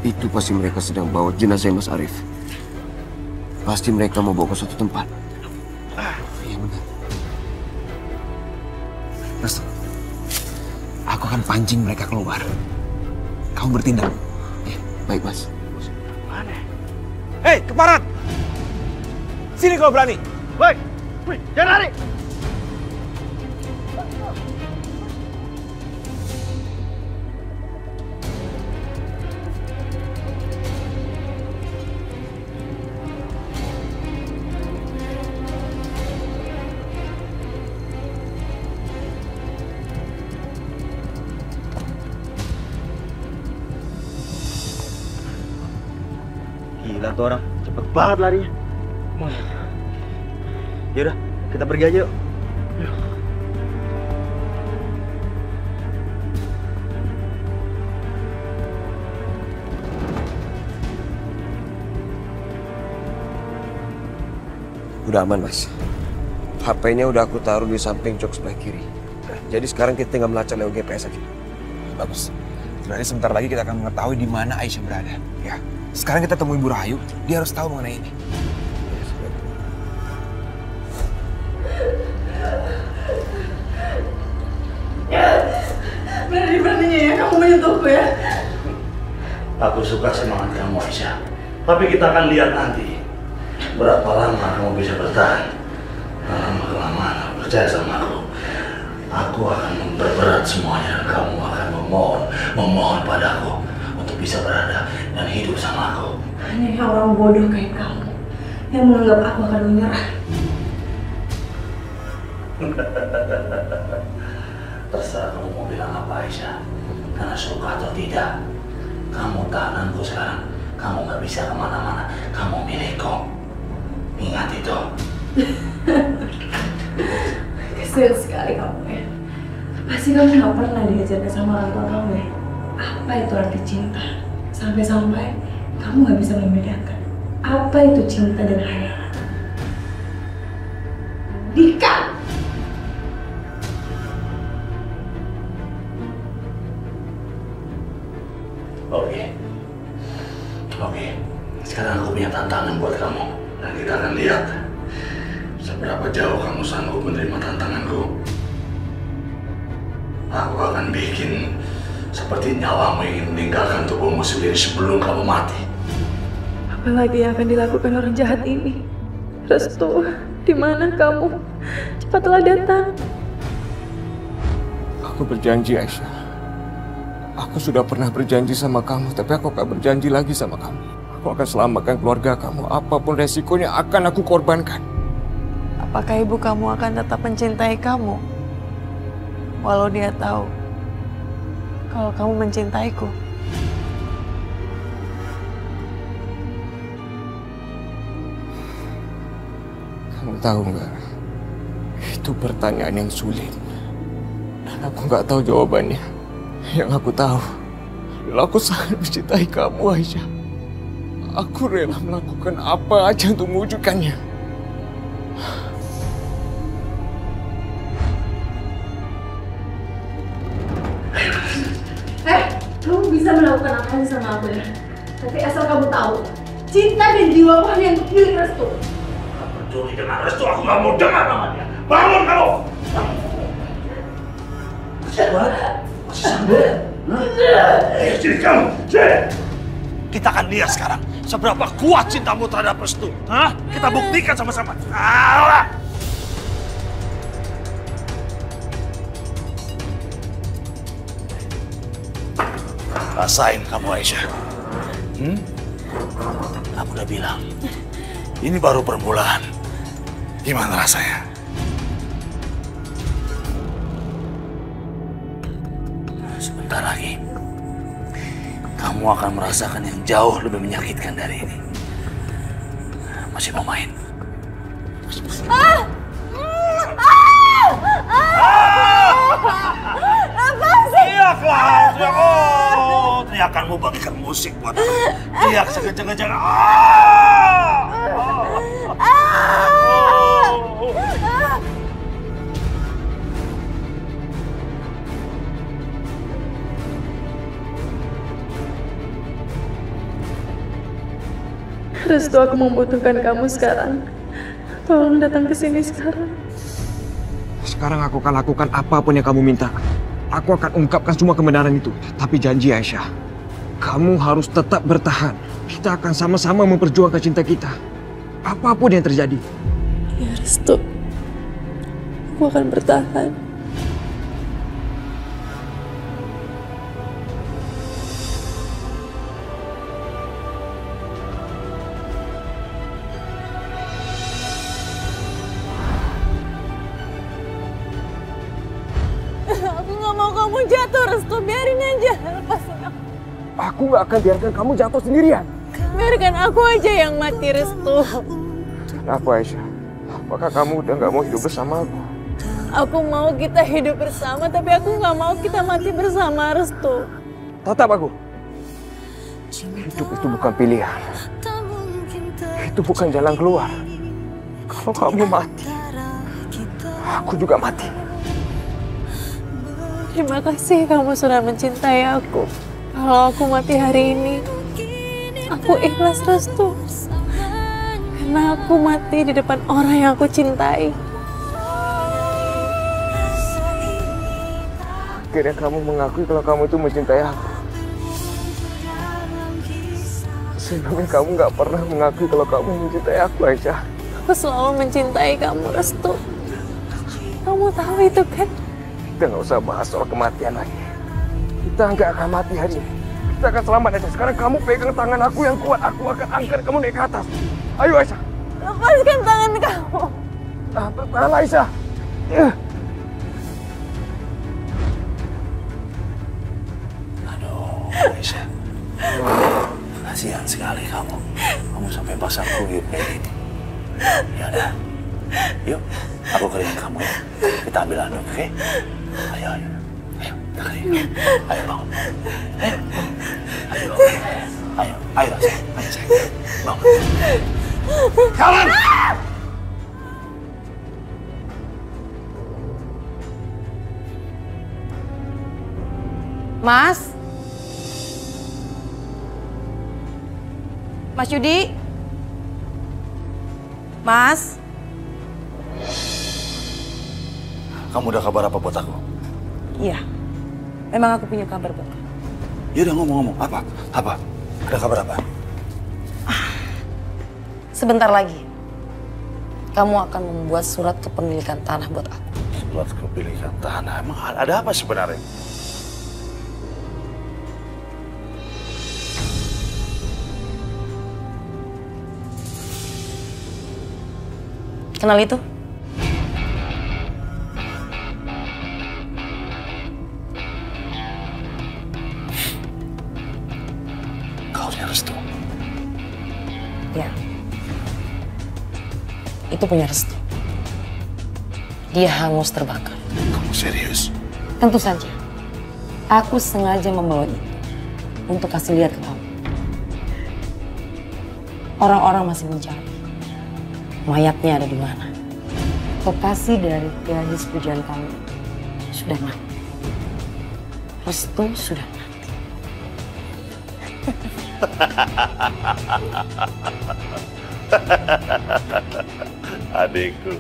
Itu pasti mereka sedang bawa jenazah Mas Arif. Pasti mereka mau bawa ke suatu tempat. Iya benar. Restu, aku akan pancing mereka keluar. Kamu bertindak. Ya, baik, Mas. Mana? Hei, keparat! Sini kalau berani. Baik. Jangan lari. Gila tuh orang, cepet banget larinya. Yaudah, kita pergi aja yuk. Udah aman, Mas. HP-nya udah aku taruh di samping jok sebelah kiri. Jadi sekarang kita tinggal melacak lewat GPS aja. Bagus. Berarti sebentar lagi kita akan mengetahui di mana Aisyah berada. Ya. Sekarang kita temui Ibu Rahayu. Dia harus tahu mengenai ini. Berani-beraninya ya kamu menyentuhku ya. Aku suka semangat kamu, Aisyah. Tapi kita akan lihat nanti berapa lama kamu bisa bertahan. Lama-kelamaan, percaya sama aku. Aku akan memperberat semuanya. Kamu akan memohon padaku untuk bisa berada dan hidup sama aku. Hanya orang bodoh kayak kamu yang menganggap aku akan menyerah. Terserah kamu mau bilang apa, Aisyah. Karena suka atau tidak, kamu tahananku sekarang. Kamu gak bisa kemana-mana. Kamu milikku. Ingat itu. Kesian sekali kamu ya. Pasti kamu gak pernah diajarkan sama orang tua kamu ya. Apa itu arti cinta? Sampai-sampai kamu gak bisa membedakan apa itu cinta dan khayalan. Dika! Oke. Sekarang aku punya tantangan buat kamu. Dan kita akan lihat seberapa jauh kamu sanggup menerima tantanganku. Aku akan bikin seperti nyawamu ingin meninggalkan tubuhmu sendiri sebelum kamu mati. Apalagi yang akan dilakukan orang jahat ini? Restu, di mana kamu? Cepatlah datang. Aku berjanji, Aisyah. Aku sudah pernah berjanji sama kamu, tapi aku akan berjanji lagi sama kamu. Aku akan selamatkan keluarga kamu, apapun resikonya akan aku korbankan. Apakah ibu kamu akan tetap mencintai kamu? Walau dia tahu kalau kamu mencintaiku. Kamu tahu nggak? Itu pertanyaan yang sulit. Dan aku nggak tahu jawabannya. Yang aku tahu, aku sangat mencintai kamu, Aisyah. Aku rela melakukan apa aja untuk mewujudkannya. Kamu bisa melakukan apa aja sama aku ya. Tapi asal kamu tahu, cinta dan jiwamu yang pilih Restu. Peduli dengan Restu, aku gak mau dengar namanya. Bangun kamu! Masih sambut? Ayo sini kamu, sini! Kita akan lihat sekarang seberapa kuat cintamu terhadap Restu. Hah? Kita buktikan sama-sama. Alah! Rasain kamu, Aisyah. Aku udah bilang, ini baru permulaan. Gimana rasanya? Sebentar lagi, kamu akan merasakan yang jauh lebih menyakitkan dari ini. Masih mau main? Apa sih? Teriaklah, teriakanmu bagikan musik buat aku. Teriak sekencang-kencang. Restu, aku membutuhkan kamu sekarang. Tolong datang ke sini sekarang. Sekarang aku akan lakukan apapun yang kamu minta. Aku akan ungkapkan semua kebenaran itu. Tapi janji, Aisyah, kamu harus tetap bertahan. Kita akan sama-sama memperjuangkan cinta kita. Apapun yang terjadi. Ya, Restu. Aku akan bertahan. Aku nggak mau kamu jatuh, Restu. Biarin aja. Lepasin aku. Aku nggak akan biarkan kamu jatuh sendirian. Biarkan aku aja yang mati, Restu. Kenapa, Aisyah? Apakah kamu udah nggak mau hidup bersama aku? Aku mau kita hidup bersama, tapi aku nggak mau kita mati bersama, Restu. Tatap aku. Hidup itu bukan pilihan. Itu bukan jalan keluar. Kalau kamu mati, aku juga mati. Terima kasih kamu sudah mencintai aku. Kalau aku mati hari ini, aku ikhlas, Restu. Karena aku mati di depan orang yang aku cintai. Akhirnya kamu mengakui kalau kamu itu mencintai aku. Sebelumnya kamu nggak pernah mengakui kalau kamu mencintai aku, Aisyah. Aku selalu mencintai kamu, Restu. Kamu tahu itu kan? Kita nggak usah bahas soal kematian lagi. Kita nggak akan mati hari ini. Kita akan selamat, Aisyah. Sekarang kamu pegang tangan aku yang kuat. Aku akan angkat kamu naik ke atas. Ayo, Aisyah. Lepaskan tangan kamu. Tahan, Aisyah. Aisyah, kasihan sekali kamu. Kamu sampai basah kuyup kayak gini. Ya udah, yuk, aku keringin kamu ya. Kita ambil anduk, oke? Ayo, ayo, ayo, kita keringin. Ayo bangun. Ayo, ayo, ayo, ayo, ayo, bangun. Jalan! Mas? Mas Yudi? Mas? Kamu udah kabar apa buat aku? Iya, memang aku punya kabar buat kamu. Ya udah ngomong-ngomong, apa? Apa? Ada kabar apa? Sebentar lagi, kamu akan membuat surat kepemilikan tanah buat aku. Surat kepemilikan tanah? Emang ada apa sebenarnya? Kenal itu? Kaosnya Restu. Ya. Itu punya Restu. Dia hangus terbakar. Kamu serius? Tentu saja. Aku sengaja membawa itu untuk kasih lihat ke kamu. Orang-orang masih mencari. Mayatnya ada di mana? Kekasih dari gadis pujaan kamu sudah mati. Restu sudah mati. Adikku,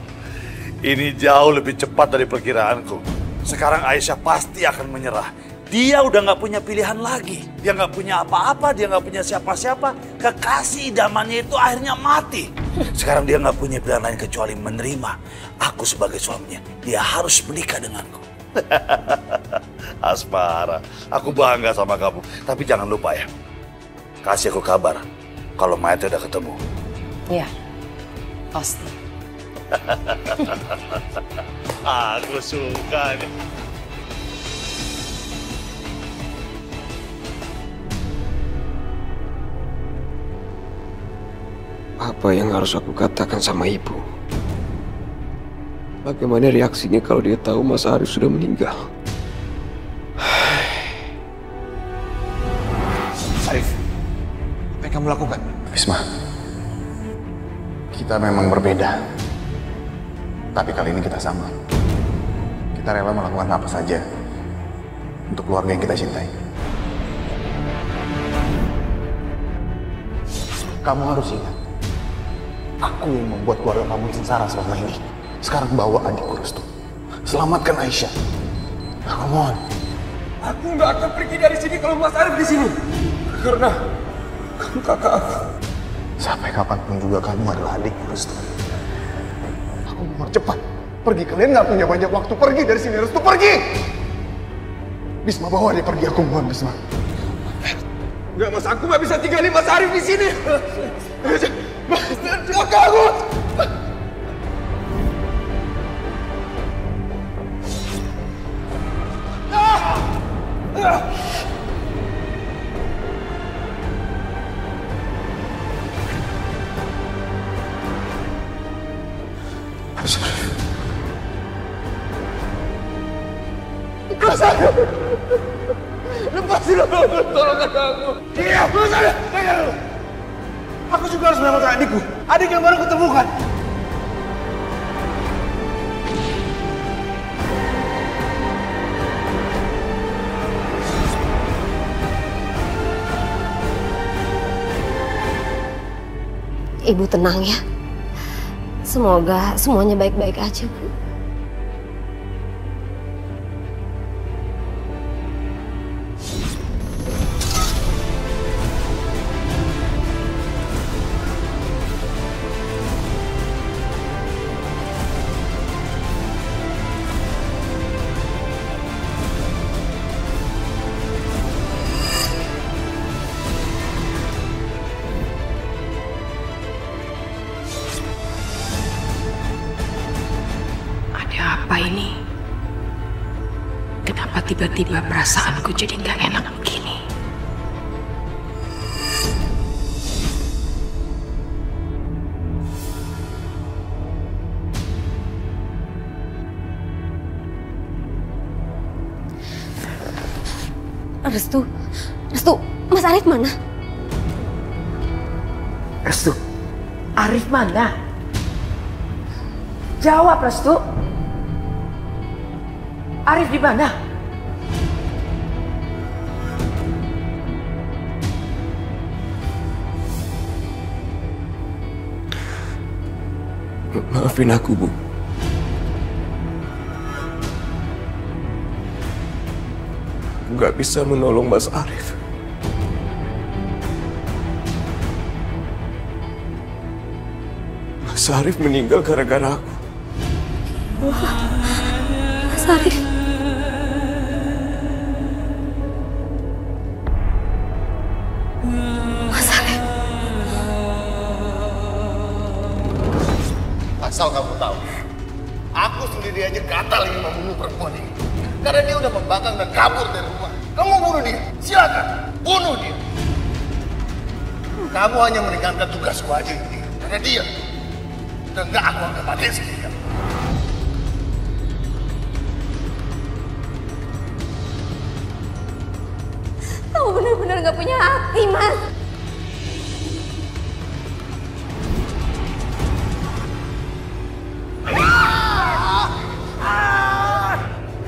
ini jauh lebih cepat dari perkiraanku. Sekarang Aisyah pasti akan menyerah. Dia udah nggak punya pilihan lagi. Dia nggak punya apa-apa, dia nggak punya siapa-siapa. Kekasih idamannya itu akhirnya mati. Sekarang dia nggak punya pilihan lain kecuali menerima aku sebagai suaminya. Dia harus menikah denganku. Asmara, aku bangga sama kamu. Tapi jangan lupa ya, kasih aku kabar kalau mayatnya udah ketemu. Iya, pasti. Aku suka nih. Apa yang harus aku katakan sama ibu? Bagaimana reaksinya kalau dia tahu Mas Arif sudah meninggal? Arif, apa yang kamu lakukan? Bisma, kita memang berbeda. Tapi kali ini kita sama. Kita rela melakukan apa saja untuk keluarga yang kita cintai. Kamu harus ingat, aku yang membuat keluarga kamu sengsara selama ini. Sekarang bawa adikku Restu. Selamatkan Aisyah. Aku mohon. Aku nggak akan pergi dari sini kalau Mas Arif di sini. Karena kamu kakak aku. Sampai kapanpun juga kamu adalah adikku Restu. Aku mohon cepat. Pergi, kalian nggak punya banyak waktu. Pergi dari sini, Restu, pergi! Bisma, bawa dia pergi, aku mohon, Bisma. Nggak, Mas, aku nggak bisa tinggalin Mas Arif di sini. Mas, kakak aku. Lepasin aku, tolong aku. Iya, lepasin. Aku juga harus menyelamatkan adikku. Adik yang baru kutemukan. Ibu tenang ya. Semoga semuanya baik-baik aja, Bu. Tiba-tiba perasaanku jadi gak enak begini. Restu, Mas Arif mana? Restu, Arif mana? Jawab, Restu. Arif di mana? Maafin aku, Bu. Gak bisa menolong Mas Arif. Mas Arif meninggal gara-gara aku. Mas Arif. Mas Arif. Asal kamu tahu, aku sendiri aja gatal ingin membunuh perempuan ini. Karena dia udah membangkang dan kabur dari rumah. Kamu bunuh dia, silakan, bunuh dia. Kamu hanya meninggalkan tugasku aja ini. Karena dia, dan gak aku anggap mati sendiri. Kamu benar-benar gak punya hati, Mas.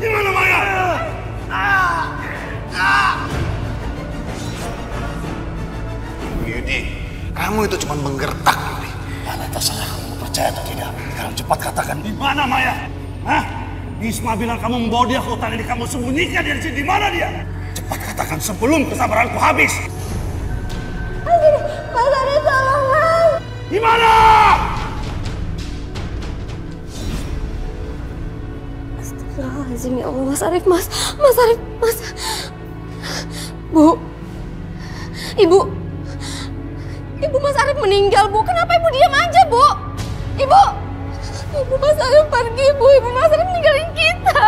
Gimana Maya? Yudi, kamu itu cuma menggertak, Yudi. Karena terserah kamu percaya atau tidak. Sekarang cepat katakan. Di mana Maya? Hah? Isma bilang kamu membawa dia ke hutan ini, kamu sembunyikan dia di sini. Di mana dia? Cepat katakan sebelum kesabaranku habis. Mas Arif, tolong, Mas. Di mana? Astagfirullahaladzim, ya Allah, Mas Arif, Mas Arif, Mas. Bu. Ibu Mas Arif meninggal, Bu. Kenapa Ibu diam aja, Bu? Ibu Mas Arif pergi, Bu. Ibu Mas Arif ninggalin kita.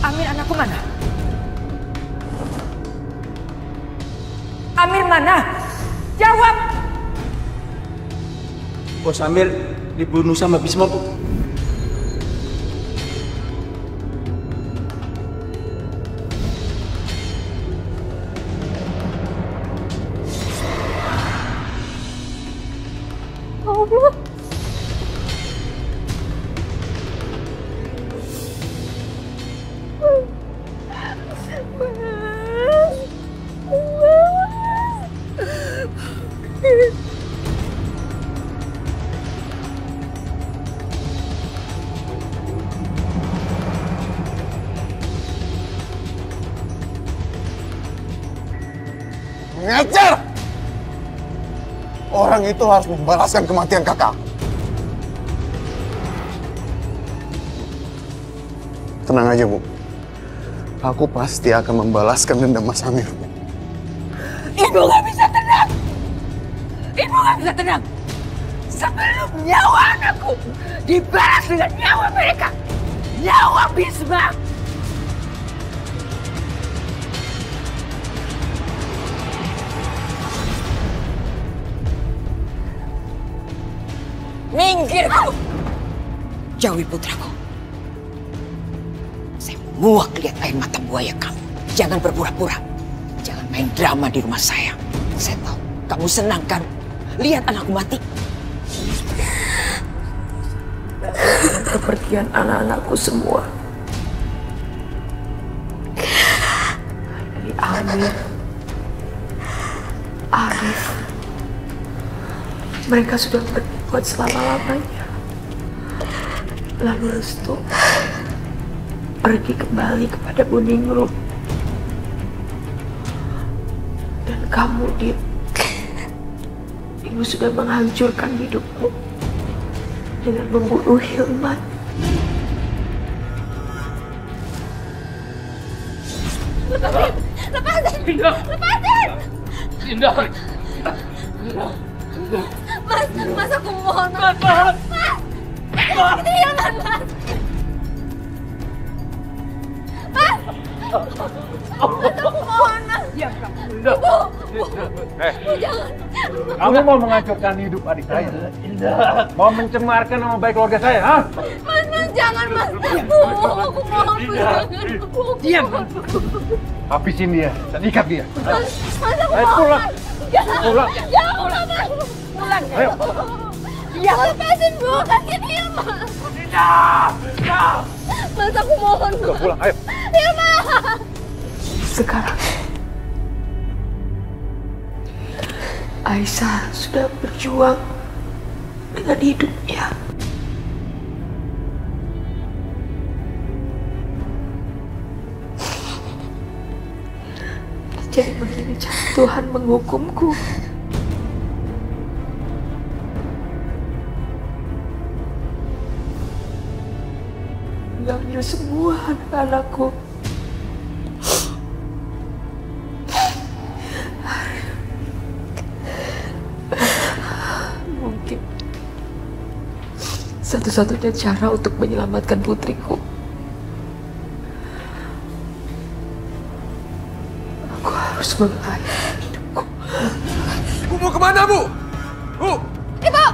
Amir, anakku mana? Amir mana? Jawab! Bos Amir dibunuh sama Bisma, Bu. Allah. Ngajar! Orang itu harus membalaskan kematian kakak. Tenang aja, Bu. Aku pasti akan membalaskan dendam Mas Amir. Ibu gak bisa tenang! Ibu gak bisa tenang! Sebelum nyawa anakku dibalas dengan nyawa mereka! Nyawa Bisma! Minggir kamu! Jauhi putraku. Saya muak lihat air mata buaya kamu. Jangan berpura-pura. Jangan main drama di rumah saya. Saya tahu kamu senang kan lihat anakku mati. Dan kepergian anak-anakku semua. Dari Amir, Arif. Mereka sudah pergi buat selama-lamanya. Lalu Restu pergi kembali kepada Buningrum. Dan kamu, Dit, Ibu sudah menghancurkan hidupmu dengan membunuh Hilman. Lepasin! Lepasin! Lepasin! Dinda! Mas aku mohon. Mas. Jangan, Mas. Mas. Aku mohon, Mas. Diam kamu. Bu, jangan. Kamu mau menghancurkan hidup adik saya? Mau mencemarkan nama baik keluarga saya, ha? Mas, jangan, Mas. Bu, aku mohon, Bu, jangan. Diam. Habisin dia dan ikat dia. Mas, aku Ayo mohon. pulang. Jangan. Pulang. Jangan pulang, Mas. Pulang. Ayo. Ya, lepasin, Bu. Kasih dia, Mas. Tidak. Mas, aku mohon, Mas. Udah pulang, ayo. Ya, Mas. Sekarang Aisyah sudah berjuang dengan hidupnya. Jadi begini cara Tuhan menghukumku. Mengambil semua anak-anakku. Mungkin satu-satunya cara untuk menyelamatkan putriku. Aku harus mengakhiri hidupku. Bu mau kemana, Bu? Bu! Ibu!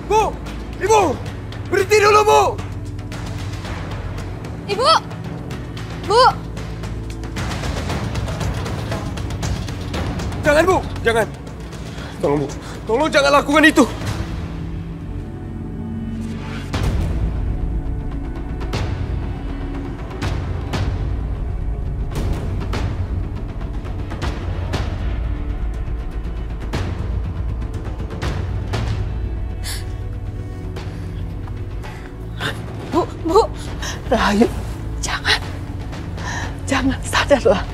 Bu! Ibu! Berhenti dulu, Bu! Ibu! Bu! Jangan, Bu! Jangan! Tolong, Bu. Tolong jangan lakukan itu. Bu, Rahayu, jangan. Jangan, sadarlah.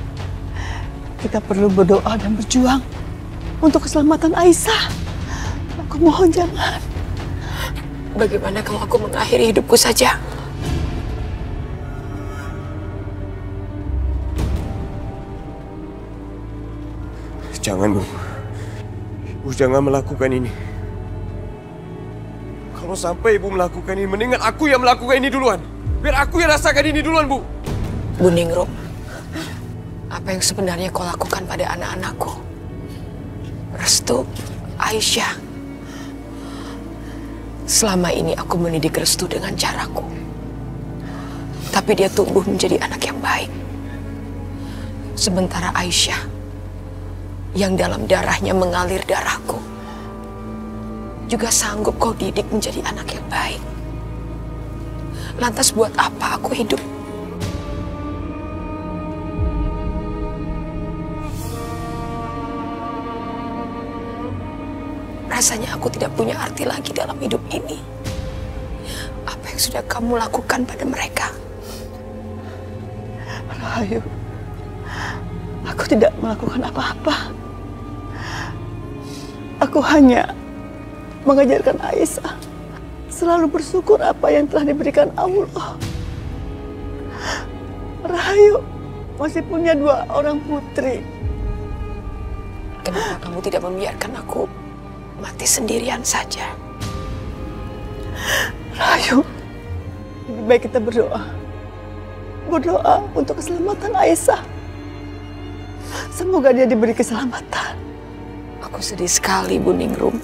Kita perlu berdoa dan berjuang untuk keselamatan Aisyah. Aku mohon jangan. Bagaimana kalau aku mengakhiri hidupku saja? Jangan, Bu. Ibu jangan melakukan ini. Kalau sampai Ibu melakukan ini, mendingan aku yang melakukan ini duluan. Biar aku yang rasakan ini duluan, Bu. Bu Ningrum, apa yang sebenarnya kau lakukan pada anak-anakku? Restu, Aisyah. Selama ini aku mendidik Restu dengan caraku. Tapi dia tumbuh menjadi anak yang baik. Sementara Aisyah, yang dalam darahnya mengalir darahku, juga sanggup kau didik menjadi anak yang baik. Lantas buat apa aku hidup? Rasanya aku tidak punya arti lagi dalam hidup ini. Apa yang sudah kamu lakukan pada mereka? Rahayu, aku tidak melakukan apa-apa. Aku hanya mengajarkan Aisyah selalu bersyukur apa yang telah diberikan Allah. Rahayu masih punya 2 orang putri. Kenapa kamu tidak membiarkan aku mati sendirian saja? Rahayu, lebih baik kita berdoa. Berdoa untuk keselamatan Aisyah. Semoga dia diberi keselamatan. Aku sedih sekali, Bu Ningrum.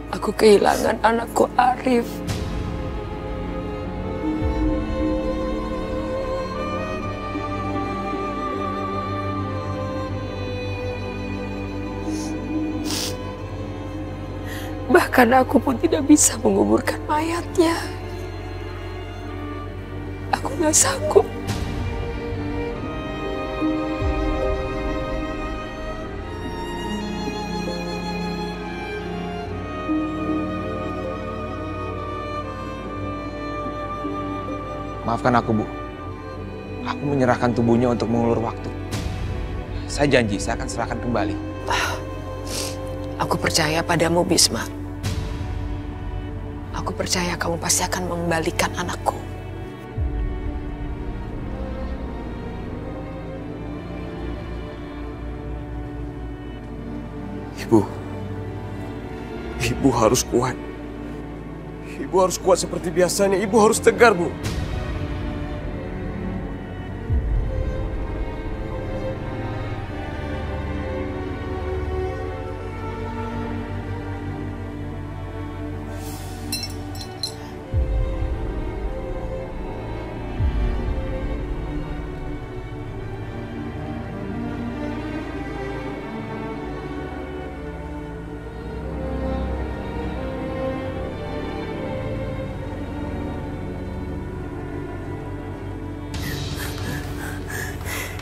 Aku kehilangan anakku Arif. Bahkan aku pun tidak bisa menguburkan mayatnya. Aku gak sanggup. Maafkan aku, Bu. Aku menyerahkan tubuhnya untuk mengulur waktu. Saya janji, saya akan serahkan kembali. Aku percaya padamu, Bisma. Aku percaya kamu pasti akan mengembalikan anakku. Ibu harus kuat. Ibu harus kuat seperti biasanya. Ibu harus tegar, Bu.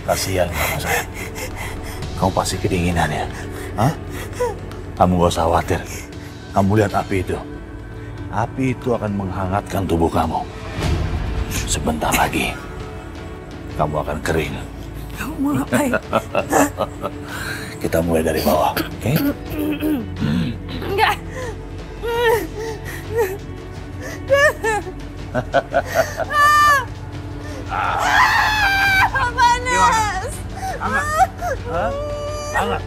Kasihan kamu, sayang. Kamu pasti kedinginan ya? Hah? Kamu gak usah khawatir. Kamu lihat api itu. Api itu akan menghangatkan tubuh kamu. Sebentar lagi, kamu akan kering. Kamu mau ngapain? Kita mulai dari bawah, oke? Enggak. Panas. Hangat. Hah? Hangat.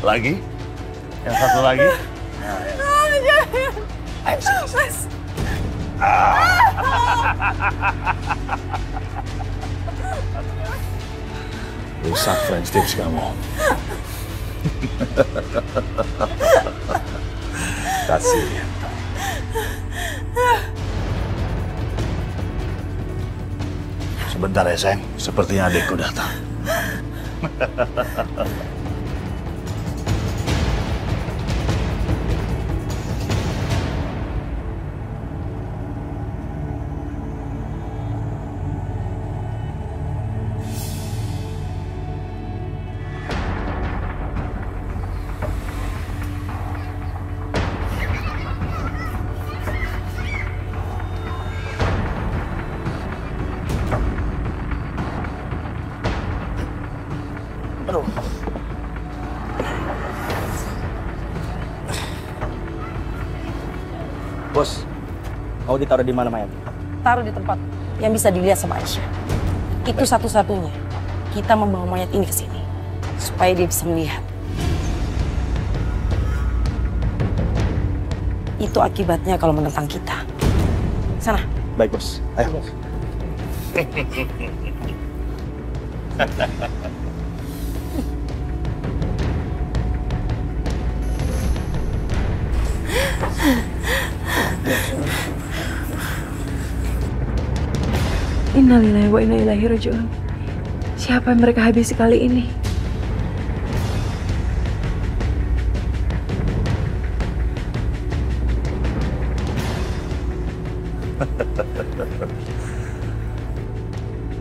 Lagi? Yang satu lagi? Nah, ya. Ayo, sini. Rusak French tips kamu. Kasih. Sebentar ya, sayang. Sepertinya adikku datang. Aduh. Bos, mau ditaruh di mana mayat? Taruh di tempat yang bisa dilihat sama Aisyah. Itu satu-satunya. Kita membawa mayat ini ke sini supaya dia bisa melihat. Itu akibatnya kalau menentang kita. Sana. Baik, Bos. Ayo. Bos. Innalillahi wa inna ilaihi raji'un. Siapa yang mereka habisi kali ini?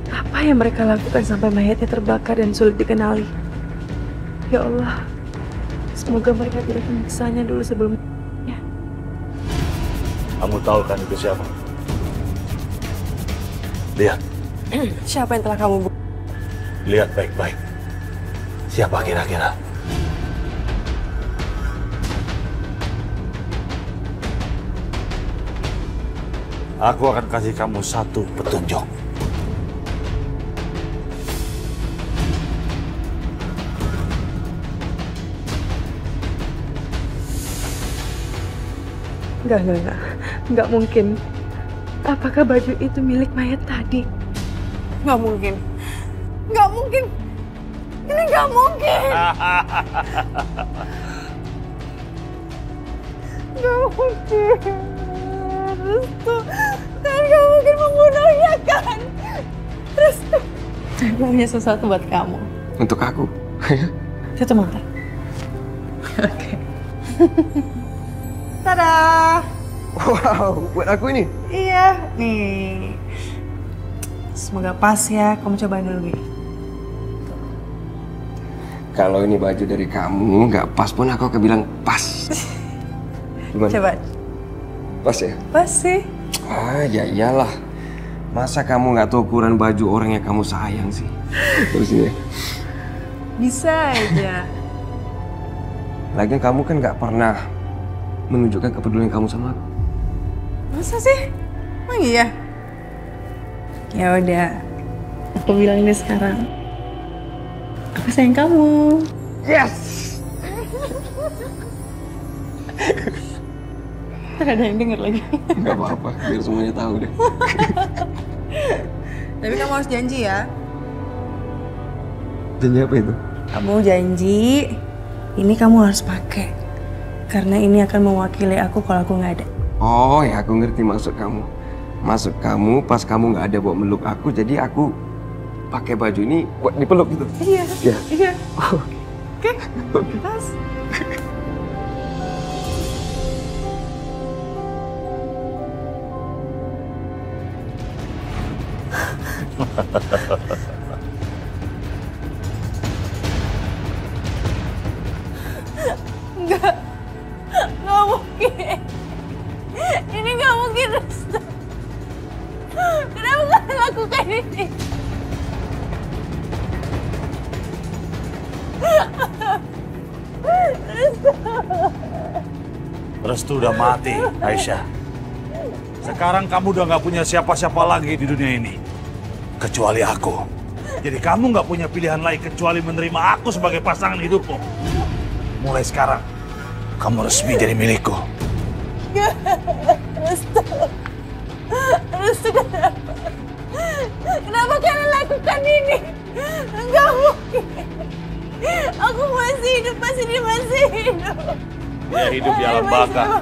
Apa yang mereka lakukan sampai mayatnya terbakar dan sulit dikenali? Ya Allah, semoga mereka tidak menyiksanya dulu sebelum. Kamu tahu kan itu siapa? Lihat. Siapa yang telah kamu bunuh? Lihat baik-baik. Siapa kira-kira? Aku akan kasih kamu satu petunjuk. Enggak mungkin. Apakah baju itu milik mayat tadi? Nggak mungkin. Nggak mungkin. Ini nggak mungkin. Nggak mungkin. Restu. Dan nggak mungkin membunuhnya kan? Restu. Saya punya sesuatu buat kamu. Untuk aku? Satu mata. Oke. Tada! Wow, buat aku ini? Iya, nih. Semoga pas ya, kamu cobain dulu, Bi. Kalau ini baju dari kamu, nggak pas pun aku akan bilang pas. Gimana? Coba. Pas ya? Pas sih. Ah, ya iyalah. Masa kamu nggak tahu ukuran baju orang yang kamu sayang sih? Terus ini. Bisa aja. Lagian kamu kan nggak pernah menunjukkan kepedulian kamu sama aku. Masa sih? Emang iya? Ya udah, aku bilang deh sekarang. Aku sayang kamu. Yes. Ntar ada yang denger lagi. Gak apa-apa, biar semuanya tahu deh. Tapi kamu harus janji ya. Janji apa itu? Kamu janji, ini kamu harus pakai. Karena ini akan mewakili aku kalau aku nggak ada. Oh ya, aku ngerti maksud kamu. Maksud kamu pas kamu nggak ada buat meluk aku, jadi aku pakai baju ini buat dipeluk gitu. Iya. Iya. Iya. Oh. Oke. Pas. Nggak mungkin. Ini nggak mungkin, Restu. Kenapa kalian lakukan ini? Restu udah mati, Aisyah. Sekarang kamu udah nggak punya siapa-siapa lagi di dunia ini. Kecuali aku. Jadi kamu nggak punya pilihan lain kecuali menerima aku sebagai pasangan hidupmu. Mulai sekarang, kamu resmi jadi milikku. Restu. Restu, kenapa? Kenapa kalian lakukan ini? Enggak mungkin. Aku masih hidup, dia masih hidup. Dia hidup di alam baka.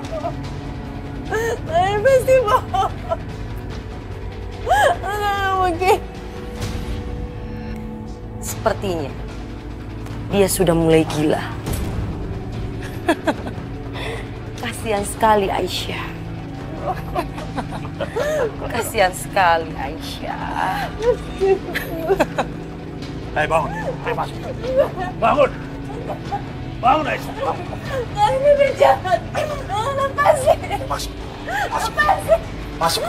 Kalian pasti bohong. Enggak mungkin. Sepertinya dia sudah mulai gila. Kasihan sekali Aisyah. Kasihan sekali Aisyah. Hei, bangun. Hei, masuk. Bangun. Bangun, Aisyah. Kalian ini berjahat. Lepasin. Masuk. Lepasin. Masuk.